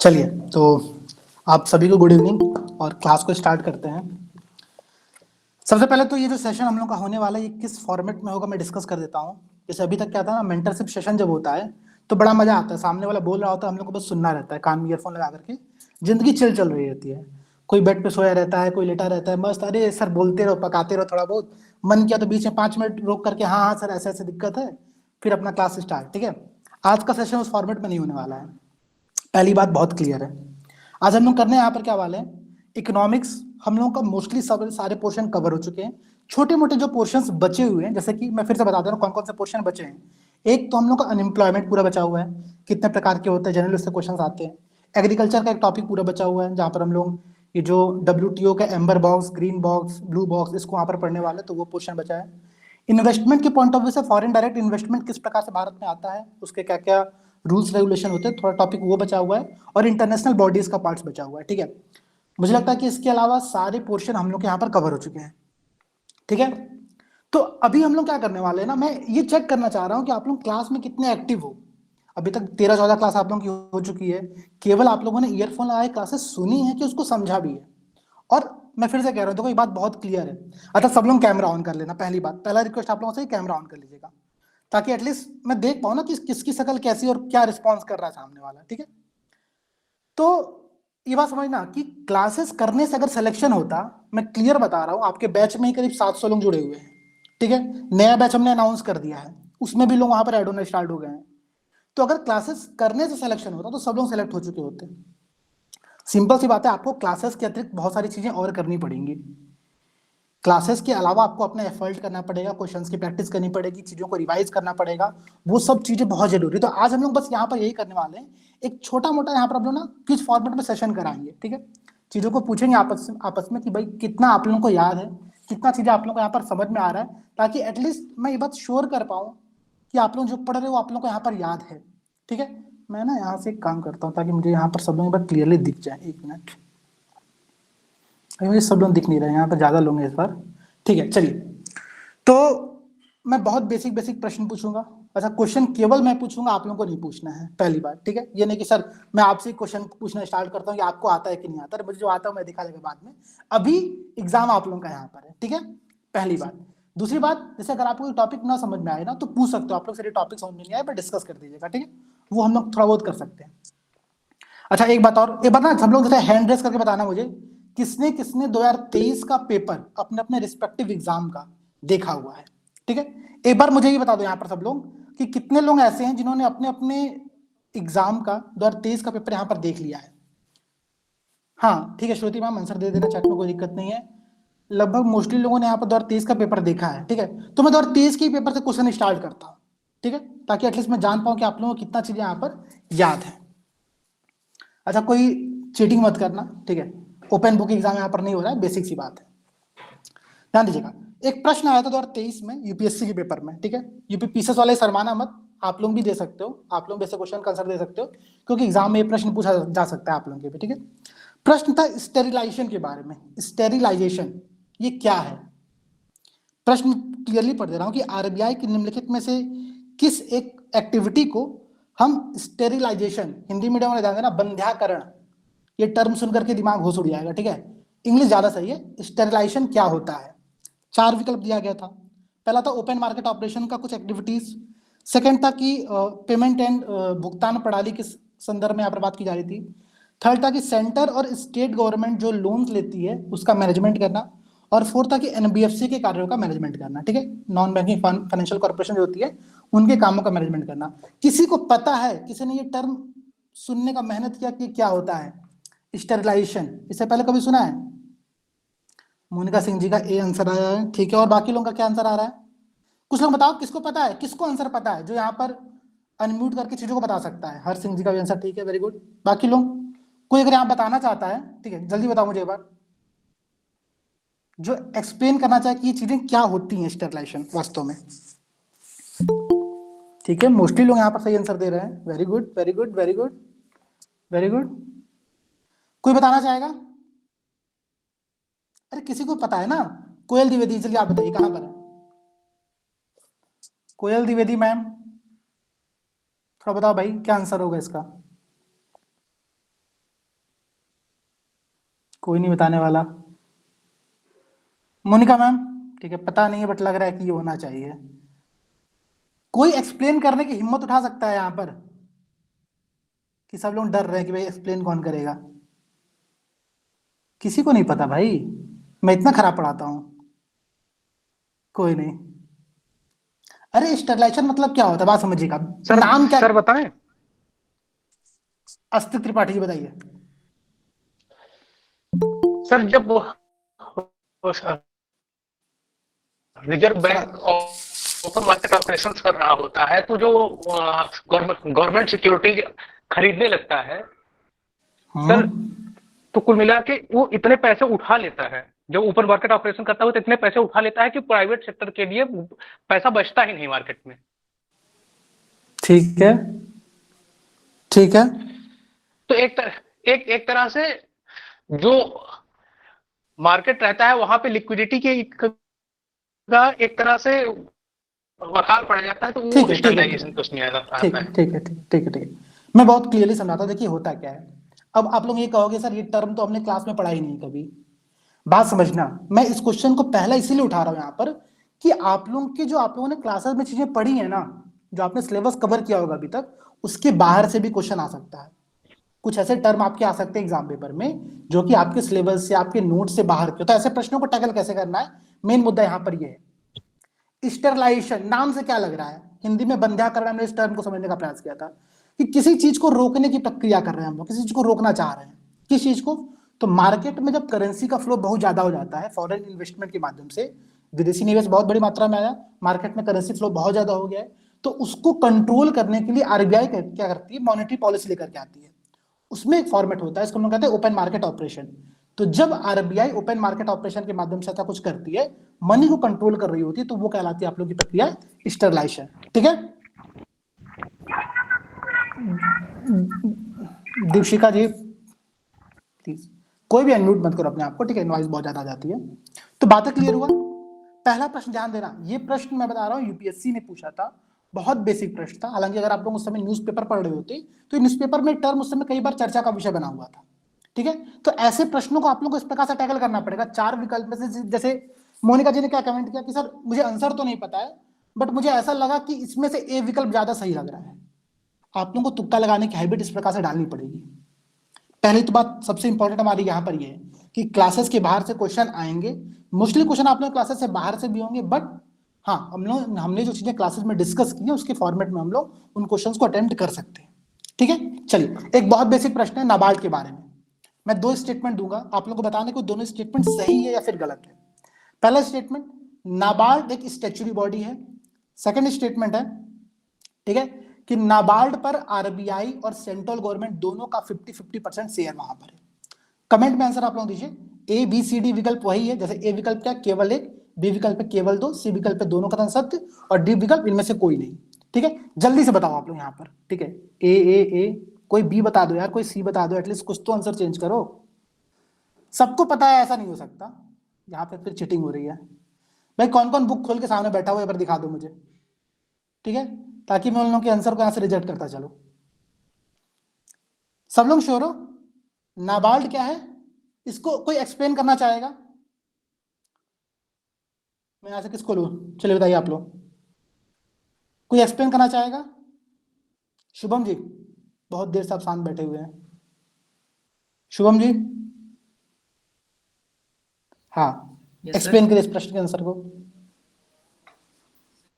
चलिए, तो आप सभी को गुड इवनिंग और क्लास को स्टार्ट करते हैं। सबसे पहले तो ये जो सेशन हम लोग का होने वाला है, ये किस फॉर्मेट में होगा मैं डिस्कस कर देता हूँ। जैसे अभी तक क्या था ना, मेंटरशिप सेशन जब होता है तो बड़ा मजा आता है, सामने वाला बोल रहा होता है, हम लोग को बस सुनना रहता है, कान में ईयरफोन लगा करके। जिंदगी चिल चल रही रहती है, कोई बेड पे सोया रहता है, कोई लेटा रहता है मस्त, अरे सर बोलते रहो, पकाते रहो, थोड़ा बहुत मन किया तो बीच में 5 मिनट रोक करके हाँ हाँ सर ऐसे ऐसे दिक्कत है, फिर अपना क्लास स्टार्ट। ठीक है, आज का सेशन उस फॉर्मेट में नहीं होने वाला है। पहली बात बहुत क्लियर है, आज हम लोग करने यहाँ पर क्या वाले हैं, इकोनॉमिक्स। हम लोगों का मोस्टली सब सारे पोर्शन कवर हो चुके हैं। छोटे मोटे जो पोर्शंस बचे हुए हैं, जैसे कि मैं फिर से बता दे रहा हूँ कौन कौन से पोर्शन बचे हैं। एक तो हम लोग का अनएम्प्लॉयमेंट पूरा बचा हुआ है, कितने प्रकार के होते हैं, जनरल उससे क्वेश्चन आते हैं। एग्रीकल्चर का एक टॉपिक पूरा बचा हुआ है, जहाँ पर हम लोग ये जो WTO का amber box, green box, blue box, इसको वहाँ पर पढ़ने वाले, तो वो पोर्शन बचा है। इन्वेस्टमेंट के पॉइंट ऑफ व्यू से फॉरेन डायरेक्ट इन्वेस्टमेंट किस प्रकार से भारत में आता है, उसके क्या क्या रूल्स रेगुलेशन होते हैं, थोड़ा टॉपिक वो बचा हुआ है। और इंटरनेशनल बॉडीज का पार्ट्स बचा हुआ है। ठीक है, मुझे लगता है कि इसके अलावा सारे पोर्शन हम लोग के यहाँ पर कवर हो चुके हैं। ठीक है, तो अभी हम लोग क्या करने वाले हैं ना, मैं ये चेक करना चाह रहा हूँ कि आप लोग क्लास में कितने एक्टिव हो। अभी तक 13-14 क्लास आप लोगों की हो चुकी है, केवल आप लोगों ने ईयरफोन लगाए क्लासेस सुनी है कि उसको समझा भी है। और मैं फिर से कह रहा हूँ, देखो ये बात बहुत क्लियर है। अच्छा, सब लोग कैमरा ऑन कर लेना, पहली बात, पहला रिक्वेस्ट आप लोगों से कैमरा ऑन कर लीजिएगा, ताकि एटलीस्ट मैं देख पाऊँ ना कि किसकी शक्ल कैसी और क्या रिस्पॉन्स कर रहा है सामने वाला। ठीक है, तो ये बात समझना कि क्लासेस करने से अगर सिलेक्शन होता, मैं क्लियर बता रहा हूँ, आपके बैच में ही करीब 700 लोग जुड़े हुए हैं। ठीक है, नया बैच हमने अनाउंस कर दिया है, उसमें भी लोग वहां पर ऐड होना स्टार्ट हो गए हैं। तो अगर क्लासेस करने से सिलेक्शन होता तो सब लोग सेलेक्ट हो चुके होते। सिंपल सी बात है, आपको क्लासेस के अतिरिक्त बहुत सारी चीजें और करनी पड़ेंगी। क्लासेस के अलावा आपको अपना एफर्ट करना पड़ेगा, क्वेश्चंस की प्रैक्टिस करनी पड़ेगी, चीजों को रिवाइज करना पड़ेगा, वो सब चीजें बहुत जरूरी है। तो आज हम लोग बस यहाँ पर यही करने वाले हैं, एक छोटा मोटा यहाँ पर हम लोग ना क्विज फॉर्मेट में सेशन कराएंगे। ठीक है, चीजों को पूछेंगे आपस में कि भाई कितना आप लोगों को याद है, कितना चीजें आप लोगों को यहाँ पर समझ में आ रहा है, ताकि एटलीस्ट मैं ये बात श्योर कर पाऊँ कि आप लोग जो पढ़ रहे हो आप लोग को यहाँ पर याद है। ठीक है, मैं ना यहाँ से एक काम करता हूँ ताकि मुझे यहाँ पर सब लोग क्लियरली दिख जाए। एक मिनट, मुझे सब लोग दिख नहीं रहे, यहाँ पर ज्यादा लोग हैं इस बार। ठीक है, चलिए, तो मैं बहुत बेसिक बेसिक प्रश्न पूछूंगा। अच्छा, क्वेश्चन केवल मैं पूछूंगा, आप लोगों को नहीं पूछना है, पहली बात। ठीक है, ये नहीं कि सर मैं आपसे क्वेश्चन पूछना स्टार्ट करता हूँ कि आपको आता है कि नहीं आता, मुझे जो आता है मैं दिखा देगा बाद में। अभी एग्जाम आप लोगों का यहाँ पर है। ठीक है, पहली बात। दूसरी बात, जैसे अगर आपको टॉपिक ना समझ में आए ना तो पूछ सकते हो आप लोग, सारे टॉपिक समझ में नहीं आए पर डिस्कस कर दीजिएगा। ठीक है, वो हम लोग थोड़ा बहुत कर सकते हैं। अच्छा, एक बात और, एक बात ना सब लोग जैसे हैंड रेस करके बताना मुझे, किसने किसने 2023 का पेपर अपने अपने रिस्पेक्टिव एग्जाम का देखा हुआ है। ठीक है, एक बार मुझे ये बता दो यहाँ पर सब लोग कि कितने लोग ऐसे हैं जिन्होंने अपने अपने एग्जाम का 2023 का पेपर यहाँ पर देख लिया है। हाँ ठीक है, श्रुति मैम आंसर दे देना चैट में, कोई दिक्कत नहीं है। लगभग मोस्टली लोगों ने यहाँ पर 2023 का पेपर देखा है। ठीक है, तो मैं 2023 के पेपर से क्वेश्चन स्टार्ट करता हूँ। ठीक है, ताकि एटलीस्ट मैं जान पाऊँ कि आप लोगों को कितना चीजें यहाँ पर याद है। अच्छा, कोई चीटिंग मत करना। ठीक है, ओपन बुक एग्जाम यहाँ पर नहीं हो रहा है, बेसिक सी बात है, ध्यान दीजिएगा। एक प्रश्न आया था 2023 में यूपीएससी के पेपर में। ठीक है, यूपी पीसेस वाले शर्माना मत, आप लोग भी दे सकते हो, आप लोग वैसे क्वेश्चन का आंसर दे सकते हो, क्योंकि एग्जाम में ये प्रश्न पूछा जा सकता है आप लोगों के भी। ठीक है, प्रश्न था स्टेरिलाइजेशन के बारे में। स्टेरिलाइजेशन ये क्या है? प्रश्न क्लियरली पढ़ दे रहा हूं कि आरबीआई की निम्नलिखित में से किस एक एक्टिविटी को हम स्टेरिलाइजेशन, हिंदी मीडियम में ध्यान देना, बंध्याकरण, ये टर्म सुनकर के दिमाग घुस उड़ जाएगा। ठीक है, इंग्लिश ज्यादा सही है। स्टेरिलाइजेशन क्या होता है? 4 विकल्प दिया गया था। पहला था ओपन मार्केट ऑपरेशन का कुछ एक्टिविटीज। सेकंड था कि पेमेंट एंड भुगतान प्रणाली के संदर्भ में यहाँ पर बात की जा रही थी। थर्ड था कि सेंटर और स्टेट गवर्नमेंट जो लोन्स लेती है उसका मैनेजमेंट करना। और फोर्थ था कि एनबीएफसी के कार्यों का मैनेजमेंट करना। ठीक है, नॉन बैंकिंग फाइनेंशियल कॉर्पोरेशन जो होती है उनके कामों का मैनेजमेंट करना। किसी को पता है, किसी ने ये टर्म सुनने का मेहनत किया कि क्या होता है स्टेरिलाइजेशन? इससे पहले कभी सुना है? मोनिका सिंह जी का ए आंसर आया है। ठीक है, और बाकी लोगों का क्या आंसर आ रहा है? कुछ लोग बताओ किसको पता है, किसको आंसर पता है, जो यहाँ पर अनम्यूट करके चीजों को बता सकता है। हर सिंह जी का भी आंसर ठीक है, वेरी गुड। बाकी लोग, कोई अगर यहाँ बताना चाहता है, ठीक है जल्दी बताओ मुझे एक बार, जो एक्सप्लेन करना चाहे कि ये चीजें क्या होती हैं स्टेरिलाइजेशन वास्तव में। ठीक है, मोस्टली लोग यहाँ पर सही आंसर दे रहे हैं, very good very good very good very good. कोई बताना चाहेगा? अरे किसी को पता है ना, कोयल द्विवेदी, चलिए आप बताइए कहां पर है कोयल द्विवेदी मैम, थोड़ा बताओ भाई क्या आंसर होगा इसका। कोई नहीं बताने वाला। मोनिका मैम, ठीक है, पता नहीं है बट लग रहा है कि ये होना चाहिए। कोई एक्सप्लेन करने की हिम्मत उठा सकता है यहाँ पर? कि सब लोग डर रहे हैं कि भाई एक्सप्लेन कौन करेगा? किसी को नहीं पता भाई, मैं इतना खराब पढ़ाता हूँ। कोई नहीं। अरे स्टरलाइजेशन मतलब क्या होता है, बात समझिएगा। सर नाम क्या? सर बताएं। अस्तिक त्रिपाठी जी बताइए। सर जब reserve sir bank open market operation कर रहा होता है तो जो गवर्नमेंट सिक्योरिटी खरीदने लगता है सर, हम्म। तो कुल मिला के वो इतने पैसे उठा लेता है, जब ओपन मार्केट ऑपरेशन करता है तो इतने पैसे उठा लेता है कि प्राइवेट सेक्टर के लिए पैसा बचता ही नहीं मार्केट में। ठीक है, ठीक है। तो एक तरह से जो मार्केट रहता है वहां पे लिक्विडिटी की का एक तरह से वकाल पड़ जाता है, तो ठीक वो है, ठीक है, ठीक स्टेबलाइजेशन है, कुछ नहीं ठीक आता है, है। ठीक है, ठीक है, ठीक है, ठीक है। मैं बहुत क्लियरली समझाता हूँ, देखिए होता क्या है। अब आप लोग ये कहोगे सर ये टर्म तो हमने क्लास में पढ़ा ही नहीं कभी। बात समझना, मैं इस क्वेश्चन को पहला इसीलिए उठा रहा हूं यहाँ पर कि आप लोग की जो आप लोगों ने क्लासेस में चीजें पढ़ी है ना, जो आपने सिलेबस कवर किया होगा अभी तक, उसके बाहर से भी क्वेश्चन आ सकता है। कुछ ऐसे टर्म आपके आ सकते हैं एग्जाम पेपर में जो कि आपके सिलेबस से, आपके नोट से बाहर के, तो ऐसे प्रश्नों को टैकल कैसे करना है, मेन मुद्दा यहाँ पर ये है। स्टेरलाइजेशन नाम से क्या लग रहा है? हिंदी में बंध्याकरण, हमने इस टर्म को समझने का प्रयास किया था कि किसी चीज को रोकने की प्रक्रिया कर रहे हैं हम लोग, किसी चीज को रोकना चाह रहे हैं। किस चीज को? तो मार्केट में जब करेंसी का फ्लो बहुत ज्यादा हो जाता है फॉरेन इन्वेस्टमेंट के माध्यम से, विदेशी निवेश बहुत बड़ी मात्रा में आया, मार्केट में करेंसी फ्लो बहुत ज्यादा हो गया है, तो उसको कंट्रोल करने के लिए आरबीआई क्या करती है, मॉनेटरी पॉलिसी लेकर के आती है। उसमें एक फॉर्मेट होता है, इसको हम लोग कहते हैं ओपन मार्केट ऑपरेशन। तो जब आरबीआई ओपन मार्केट ऑपरेशन के माध्यम से ऐसा कुछ करती है, मनी को कंट्रोल कर रही होती है, तो वो कहलाती है आप लोग की प्रक्रिया स्टरलाइजेशन। ठीक है, दीपशिका जी प्लीज, कोई भी अनम्यूट मत करो अपने आप को, ठीक है, नॉइज बहुत ज्यादा आ जाती है। तो बातें क्लियर हुआ? पहला प्रश्न ध्यान देना, ये प्रश्न मैं बता रहा हूँ यूपीएससी ने पूछा था, बहुत बेसिक प्रश्न था। हालांकि अगर आप लोग उस समय न्यूज़पेपर पढ़ रहे होते तो न्यूज़पेपर में टर्म उस समय कई बार चर्चा का विषय बना हुआ था। ठीक है, तो ऐसे प्रश्नों को आप लोग को इस प्रकार से टैकल करना पड़ेगा। चार विकल्प में से, जैसे मोनिका जी ने क्या कमेंट किया कि सर मुझे आंसर तो नहीं पता है बट मुझे ऐसा लगा कि इसमें से ए विकल्प ज्यादा सही लग रहा है। आप लोगों को तुक्का लगाने की हैबिट इस प्रकार से डालनी पड़ेगी। पहली तो बात सबसे इंपॉर्टेंट हमारी यहाँ पर ये है कि क्लासेस के बाहर से क्वेश्चन आएंगे। मोस्टली क्वेश्चन आप लोग क्लासेस से बाहर से भी होंगे, बट हाँ हमने जो चीजें क्लासेस में डिस्कस की है उसके फॉर्मेट में हम लोग उन क्वेश्चंस को अटेम्प्ट कर सकते हैं। ठीक है, चलिए एक बहुत बेसिक प्रश्न है नाबार्ड के बारे में। मैं दो स्टेटमेंट दूंगा, आप लोग को बताने को दोनों स्टेटमेंट सही है या फिर गलत है। पहला स्टेटमेंट, नाबार्ड एक स्टेचुरी बॉडी है। सेकंड स्टेटमेंट है, ठीक है, कि नाबार्ड पर आरबीआई और सेंट्रल गवर्नमेंट दोनों का 50-50% शेयर वहां पर है। कमेंट में आंसर आप लोग दीजिए। ए बी सी डी विकल्प वही है, जैसे ए विकल्प क्या केवल एक, बी विकल्प पे केवल दो, सी विकल्प पे दोनों कथन सत्य, और डी विकल्प इनमें से कोई नहीं। ठीक है, जल्दी से बताओ आप लोग यहाँ पर। ठीक है, ए, कोई बी बता दो यार, कोई सी बता दो, एटलीस्ट कुछ तो आंसर चेंज करो। सबको पता है ऐसा नहीं हो सकता, यहाँ पे फिर चीटिंग हो रही है। भाई कौन कौन बुक खोल के सामने बैठा हुआ है, एक बार दिखा दो मुझे। ठीक है, ताकि मैं उन लोगों के आंसर को यहाँ से रिजेक्ट करता चलो। सब लोग श्योर हो? नाबार्ड क्या है, इसको कोई एक्सप्लेन करना चाहेगा? मैं यहां से किसको लूं? चलिए बताइए आप लोग, कोई एक्सप्लेन करना चाहेगा? शुभम जी, बहुत देर से आप शांत बैठे हुए हैं। शुभम जी, हाँ, यस सर। एक्सप्लेन करिए इस प्रश्न के आंसर को।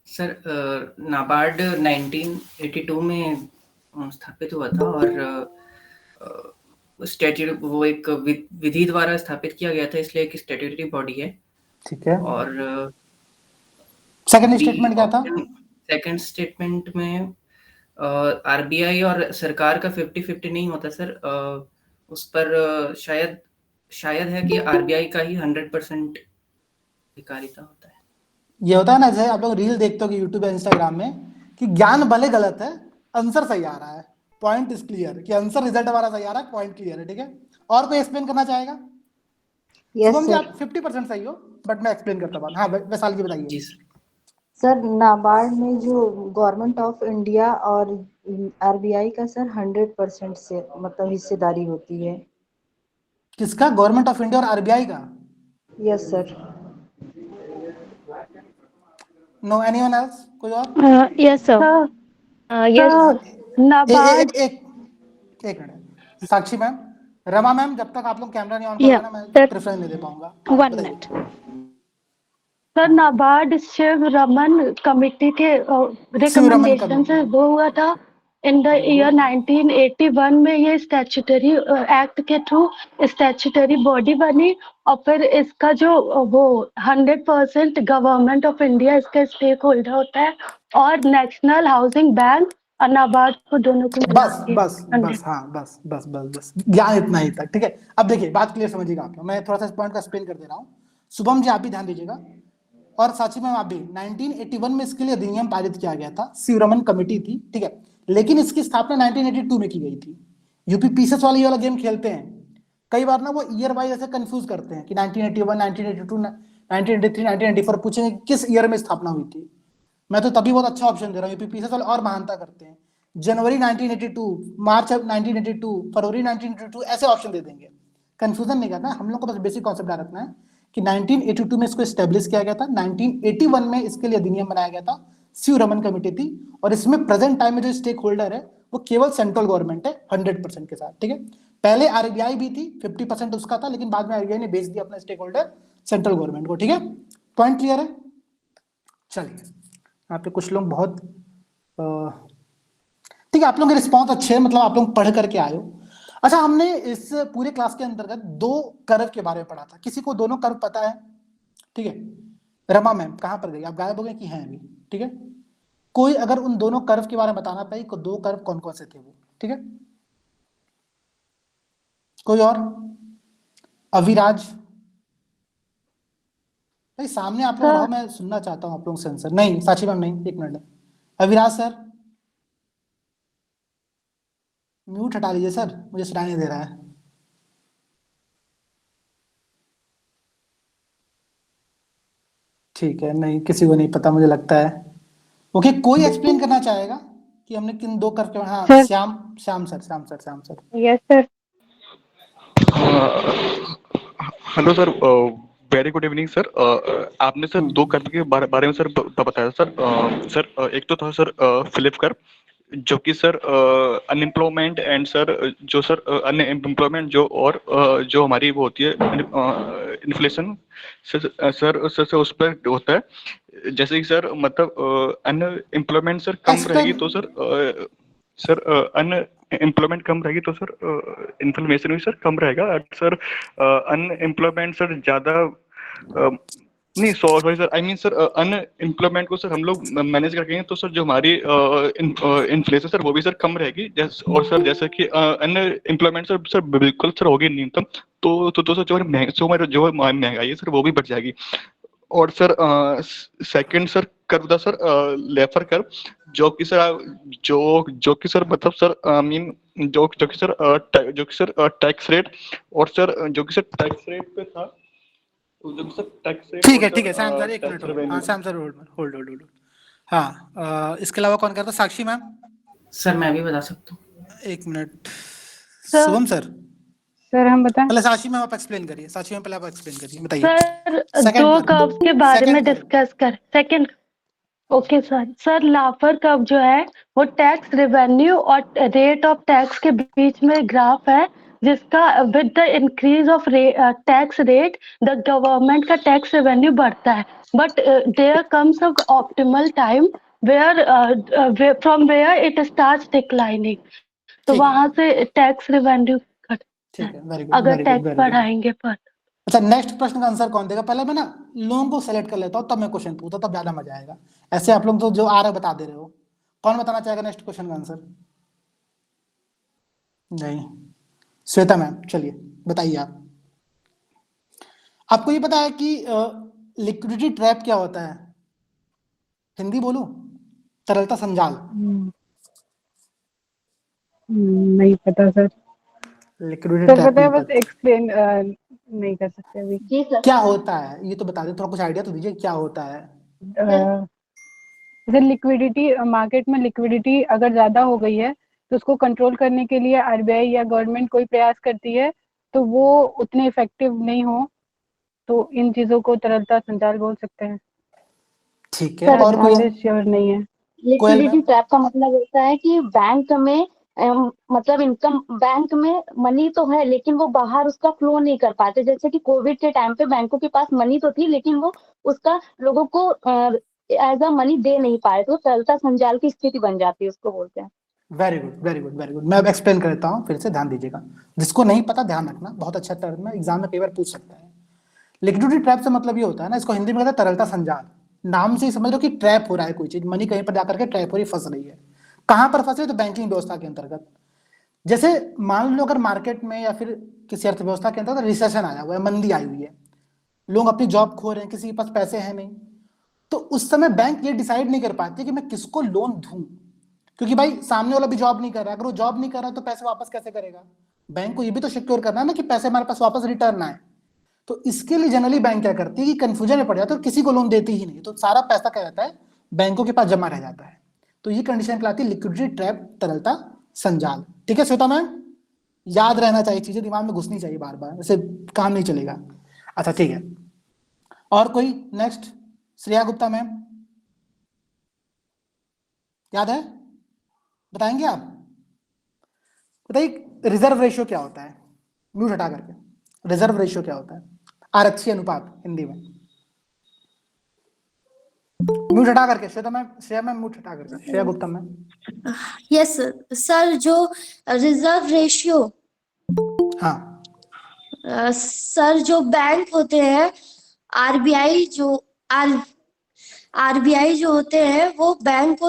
सर नाबार्ड 1982 में स्थापित हुआ था और स्टैट्यूट वो एक विधि द्वारा स्थापित किया गया था, इसलिए एक स्टैट्यूटरी बॉडी है। ठीक है, और सेकंड बी स्टेटमेंट क्या था? ऑप्शन, सेकंड स्टेटमेंट में आरबीआई और सरकार का 50-50 नहीं होता सर। उस पर शायद है कि आरबीआई का ही 100% अधिकारिता होता है। ये होता है ना, जैसे आप लोग रील देखते हो कि यूट्यूब या इंस्टाग्राम में, कि ज्ञान भले गलत है, आंसर सही आ रहा है, पॉइंट इज क्लियर, कि आंसर रिजल्ट हमारा सही आ रहा है, पॉइंट क्लियर है। ठीक है, और कोई एक्सप्लेन करना चाहेगा? Yes Shubham ji sir. आप 50% सही हो, बट मैं एक्सप्लेन करता हूँ। हाँ वैशाली जी बताइए। जी सर। सर नाबार्ड में जो गवर्नमेंट ऑफ इंडिया और आरबीआई का सर 100% से मतलब हिस्सेदारी होती है। किसका? गवर्नमेंट ऑफ इंडिया और आरबीआई का? Yes sir. No anyone else? कोई और? Yes sir. यस। नाबार्ड। एक मिनट साक्षी मैम, रमा मैम, जब तक आप लोग कैमरा नहीं ऑन या करोगे ना मैं सर, प्रेफरेंस नहीं दे पाऊंगा। 1 बताइए। Minute. Sir, NABARD Sivaraman committee के शिव रमन रिकमेंडेशन से कमेटी। वो हुआ था in the very year good. 1981 में। ये स्टैट्यूटरी एक्ट के थ्रू स्टैट्यूटरी बॉडी बनी और फिर इसका जो वो 100% गवर्नमेंट ऑफ इंडिया इसका स्टेक होल्डर होता है और नेशनल हाउसिंग बैंक और नाबार्ड को दोनों को मिला बस के बस 100। बस हाँ बस बस बस बस ज्ञान इतना ही तक, ठीक है। अब देखिए बात क्लियर समझिएगा आप लोग, मैं थोड़ा सा इस पॉइंट का एक्सप्लेन कर दे रहा हूँ। शुभम जी आप भी ध्यान दीजिएगा और साक्षी मैम आप भी। 1981 में इसके लिए अधिनियम पारित किया गया था, शिवरमन कमेटी थी, ठीक है। लेकिन इसकी स्थापना 1982 में की गई थी। यूपी पीसेस वाले ये वाला गेम खेलते हैं कई बार ना, वो ईयर वाइज ऐसे कंफ्यूज करते हैं कि 1981, 1982, 1983, 1994 पूछेंगे किस ईयर में स्थापना हुई थी। मैं तो तभी बहुत अच्छा ऑप्शन दे रहा हूँ, यूपी पीसेस वाले और महानता करते हैं। जनवरी 1982, मार्च 1982, फरवरी 1982 ऐसे ऑप्शन दे देंगे। कंफ्यूजन नहीं करना, हम लोग को बस बेसिक कॉन्सेप्ट याद रखना है कि 1982 में इसको एस्टेब्लिश किया गया था, 1981 में इसके लिए अधिनियम बनाया गया था, शिवरमन कमेटी थी। और इसमें प्रेजेंट टाइम में जो स्टेक होल्डर है वो केवल सेंट्रल गवर्नमेंट है 100% के साथ, ठीक है। पहले आरबीआई भी थी, 50% उसका था, लेकिन बाद में आरबीआई ने बेच दिया अपना स्टेक होल्डर सेंट्रल गवर्नमेंट को, ठीक है। पॉइंट क्लियर है? चलिए, यहाँ पे कुछ लोग बहुत ठीक है, आप लोगों के रिस्पॉन्स अच्छे हैं, मतलब आप लोग पढ़ करके आए हो। अच्छा, हमने इस पूरे क्लास के अंतर्गत 2 कर्व के बारे में पढ़ा था। किसी को दोनों कर्व पता है? ठीक है। रमा मैम कहाँ पर गई? आप गायब हो गए कि हैं अभी? ठीक है, कोई अगर उन दोनों कर्व के बारे में बताना पाए, 2 कर्व कौन कौन से थे वो, ठीक है। कोई और? अविराज भाई सामने आप लोग रहो, मैं सुनना चाहता हूँ आप लोग से आंसर। नहीं साक्षी मैम नहीं, एक मिनट। अविराज सर म्यूट हटा लीजिए सर, मुझे सुनाई नहीं दे रहा है। ठीक है, नहीं किसी को नहीं पता मुझे लगता है। ओके, कोई एक्सप्लेन करना चाहेगा कि हमने किन 2 कर्व के? हाँ sir. Shyam sir. Yes sir. Hello sir, very good evening sir. आपने सर 2 कर्व के बारे में सर बताया सर। सर एक तो था सर फ्लिप कर्व, जो कि सर अनएम्प्लॉयमेंट एंड सर जो सर अनएम्प्लॉयमेंट जो और जो हमारी वो होती है इन्फ्लेशन सर उस पर होता है। जैसे कि सर मतलब अनएम्प्लॉयमेंट सर कम रहेगी तो सर अनएम्प्लॉयमेंट कम रहेगी तो सर इन्फ्लेशन भी सर कम रहेगा। सर अनएम्प्लॉयमेंट सर ज्यादा नहीं, sorry sir, I mean sir unemployment को सर हम लोग मैनेज रखेंगे तो सर जो हमारी इन्फ्लेशन सर वो भी सर कम रहेगी। और सर जैसे कि अनएम्प्लॉयमेंट सर बिल्कुल सर होगी न्यूनतम, तो सर जो महंगाई है सर वो भी बढ़ जाएगी। और सर सेकंड सर कर्व था सर लेफर कर्व, जो कि सर जो कि सर मतलब सर आई मीन जो कि सर टैक्स रेट, और सर जो कि सर टैक्स रेट पे था, जो कि सर टैक्स रेट ठीक और है श्याम सर, एक टैक्स मिनट होल्ड। रेवेन्यू। हाँ श्याम सर होल्ड। हाँ, इसके अलावा कौन करता? साक्षी मैम सर मैं भी बता सकता हूँ। एक minute. Sir. Shubham sir sir हम बताएं? पहले साक्षी मैम आप एक्सप्लेन करिए। साक्षी मैम पहले आप एक्सप्लेन करिए, बताइए। सर, सेकंड 2 कर्व, कर्व्स के बारे में सेकंड कर्व। डिस्कस कर। Second. Okay sir, Laffer curve जो है वो टैक्स रेवेन्यू और रेट ऑफ टैक्स के बीच में ग्राफ है, जिसका with the increase of tax rate the government का टैक्स रेवेन्यू बढ़ता है, but there comes a optimal time where from where it starts declining, तो ठीक है, वहां से टैक्स रेवेन्यू घटता ठीक है है, वेरी गुड अगर very good tax very good. बढ़ाएंगे पर। अच्छा, नेक्स्ट प्रश्न का आंसर कौन देगा? पहले मैं ना लोगों को सेलेक्ट कर लेता हूँ, तब मैं क्वेश्चन पूछता, तब ज्यादा मजा आएगा। ऐसे आप लोग तो जो आ रहा है बता दे रहे हो। कौन बताना चाहेगा नेक्स्ट क्वेश्चन का आंसर? नहीं, श्वेता मैम चलिए बताइए आप। आपको ये पता है कि लिक्विडिटी ट्रैप क्या होता है? हिंदी बोलूं? तरलता संजाल। नहीं पता सर। लिक्विडिटी सर ट्रैप पता है, नहीं बस पता? एक्सप्लेन नहीं कर सकते अभी। जी सर। क्या होता है ये तो बता दे, थोड़ा कुछ आइडिया तो दीजिए क्या होता है। जैसे लिक्विडिटी, मार्केट में लिक्विडिटी अगर ज़्यादा हो गई है तो उसको कंट्रोल करने के लिए आरबीआई या गवर्नमेंट कोई प्रयास करती है तो वो उतने इफेक्टिव नहीं हो, तो इन चीजों को तरलता संचार बोल सकते हैं। ठीक है, सर, और कोई ध्यान है? से श्योर नहीं है। कोयल लिक्विडिटी मैम? ट्रैप का मतलब होता है कि बैंक में मतलब इनकम, बैंक में मनी तो है लेकिन वो बाहर उसका फ्लो नहीं कर पाते। जैसे कि कोविड के टाइम पे बैंकों के पास मनी तो थी लेकिन वो उसका लोगों को एज अ मनी दे नहीं पाए, तो तरलता संजाल की स्थिति बन जाती है, उसको बोलते हैं। Very good, very good, very good. मैं अब एक्सप्लेन कर देता हूँ, फिर से ध्यान दीजिएगा। जिसको नहीं पता ध्यान रखना, बहुत अच्छा टर्म है, एग्जाम में कई बार पूछ सकता है। लिक्विडिटी ट्रैप से मतलब ये होता है ना, इसको हिंदी में कहते हैं तरलता संजाल। नाम से ही समझ लो कि ट्रैप हो रहा है कोई चीज, मनी कहीं पर जाकर के ट्रैप हो रही, फंस रही है। कहाँ पर फंस रही है? तो बैंकिंग व्यवस्था के अंतर्गत। जैसे मान लो अगर मार्केट में या फिर किसी अर्थव्यवस्था के अंतर्गत रिसेशन आया हुआ है, मंदी आई हुई है, लोग अपनी जॉब खो रहे हैं, किसी के पास पैसे हैं नहीं, तो उस समय बैंक ये डिसाइड नहीं कर पाते कि मैं किसको लोन दूं, क्योंकि भाई सामने वाला भी जॉब नहीं कर रहा है। अगर वो जॉब नहीं कर रहा तो पैसे वापस कैसे करेगा? बैंक को ये भी तो सिक्योर करना है ना कि पैसे हमारे पास वापस रिटर्न आए। तो इसके लिए जनरली बैंक क्या करती है कि कंफ्यूजन में पड़ जाता है और किसी को लोन देती ही नहीं, तो सारा पैसा क्या रहता है, बैंकों के पास जमा रह जाता है। तो ये कंडीशन कहलाती है लिक्विडिटी ट्रैप, तरलता संजाल। ठीक है श्वेता मैम? याद रहना चाहिए, चीजें दिमाग में घुसनी चाहिए बार बार, ऐसे काम नहीं चलेगा। अच्छा ठीक है, और कोई नेक्स्ट? श्रेया गुप्ता मैम, याद है? बताएंगे आप? बताइए रिजर्व रेशियो क्या होता है? म्यूट हटा करके, रिजर्व रेशियो क्या होता है? आरक्षी अनुपात हिंदी में। म्यूट हटा करके Shweta ma'am, Shreya ma'am mute हटा करके, Shreya Gupta ma'am. Yes sir, जो रिजर्व रेशियो, हाँ सर जो बैंक होते हैं, आरबीआई जो आरबीआई जो होते हैं वो बैंक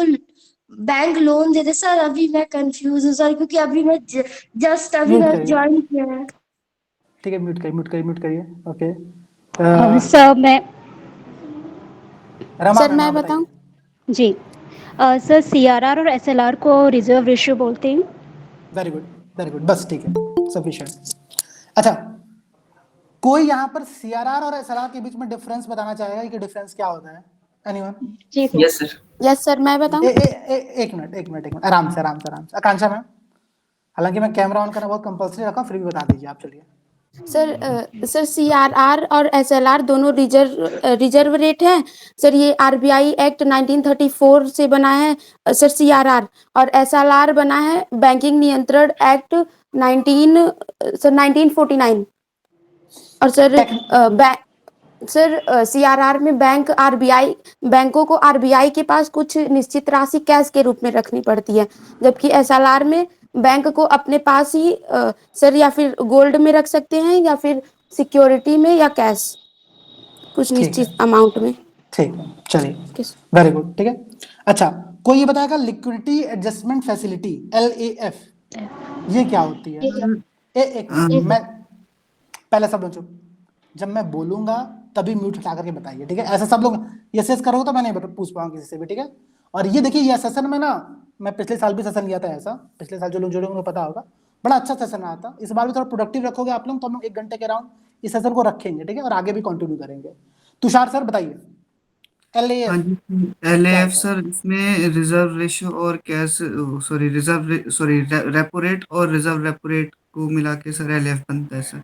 लोन देते। सर अभी मैं कंफ्यूज हूँ सर, क्योंकि अभी मैं जस्ट अभी म्यूट मैं करिए, ज्वाइन किया है। ठीक है, म्यूट करिए, म्यूट करिए, म्यूट करिए। ओके सर मैं रमा सर मैम मैं आप बताइए। बताऊं? जी सर सीआरआर और एसएलआर को रिजर्व रेशियो बोलते हैं। वेरी गुड, वेरी गुड, बस ठीक है, सफिशिएंट। अच्छा, कोई यहाँ पर सीआरआर और एसएलआर के बीच में डिफरेंस बताना चाहेगा कि डिफरेंस क्या होता है? एनीवन? जी sir. Yes sir. Yes sir, मैं बताऊं? एक मिनट, एक मिनट, एक मिनट, आराम से, आराम से, आराम से। आकांक्षा मैम, हालांकि मैं कैमरा ऑन करना बहुत कंपल्सरी रखा, फिर भी बता दीजिए आप, चलिए। सर सीआरआर और एसएलआर दोनों रिजर्व रेट है। सर ये आरबीआई एक्ट 1934 से बना है सर सीआरआर, और एसएलआर बना है बैंकिंग नियंत्रण एक्ट 1949। और सर सीआरआर में बैंकों को आरबीआई के पास कुछ निश्चित राशि कैश के रूप में रखनी पड़ती है, जबकि एसएलआर में बैंक को अपने पास ही सर या फिर गोल्ड में रख सकते हैं या फिर सिक्योरिटी में या कैश कुछ ठीक है, निश्चित अमाउंट में। ठीक है, चलिए, किस वेरी गुड, ठीक है। अच्छा, कोई ये बताएगा लिक्विडिटी एडजस्टमेंट फैसिलिटी, LAF, ये क्या होती है? एक मिनट, मैं पहले सब लोग चुप, जब मैं बोलूंगा तभी म्यूट हटा करके बताइए, ठीक है? ऐसा सब लोग यस यस करोगे तो मैं नहीं पूछ पाऊंगा किसी से भी, ठीक है? और ये देखिए, ये सेशन में ना, मैं पिछले साल भी सेशन लिया था ऐसा, पिछले साल जो लोग जुड़े होंगे पता होगा, बड़ा अच्छा सेशन रहा था। इस बार भी थोड़ा प्रोडक्टिव रखोगे आप लोग तो हम लोग 1 घंटे के अराउंड इस सेशन को रखेंगे, ठीक है? और आगे भी कंटिन्यू करेंगे। तुषार सर बताइए, हाँ LAF जी, क्या LAF होता है? सर, इसमें रिजर्व रेशियो और कैश, सॉरी रेपो रेट और रिजर्व रेपो रेट को मिला के सर LAF बनता है सर।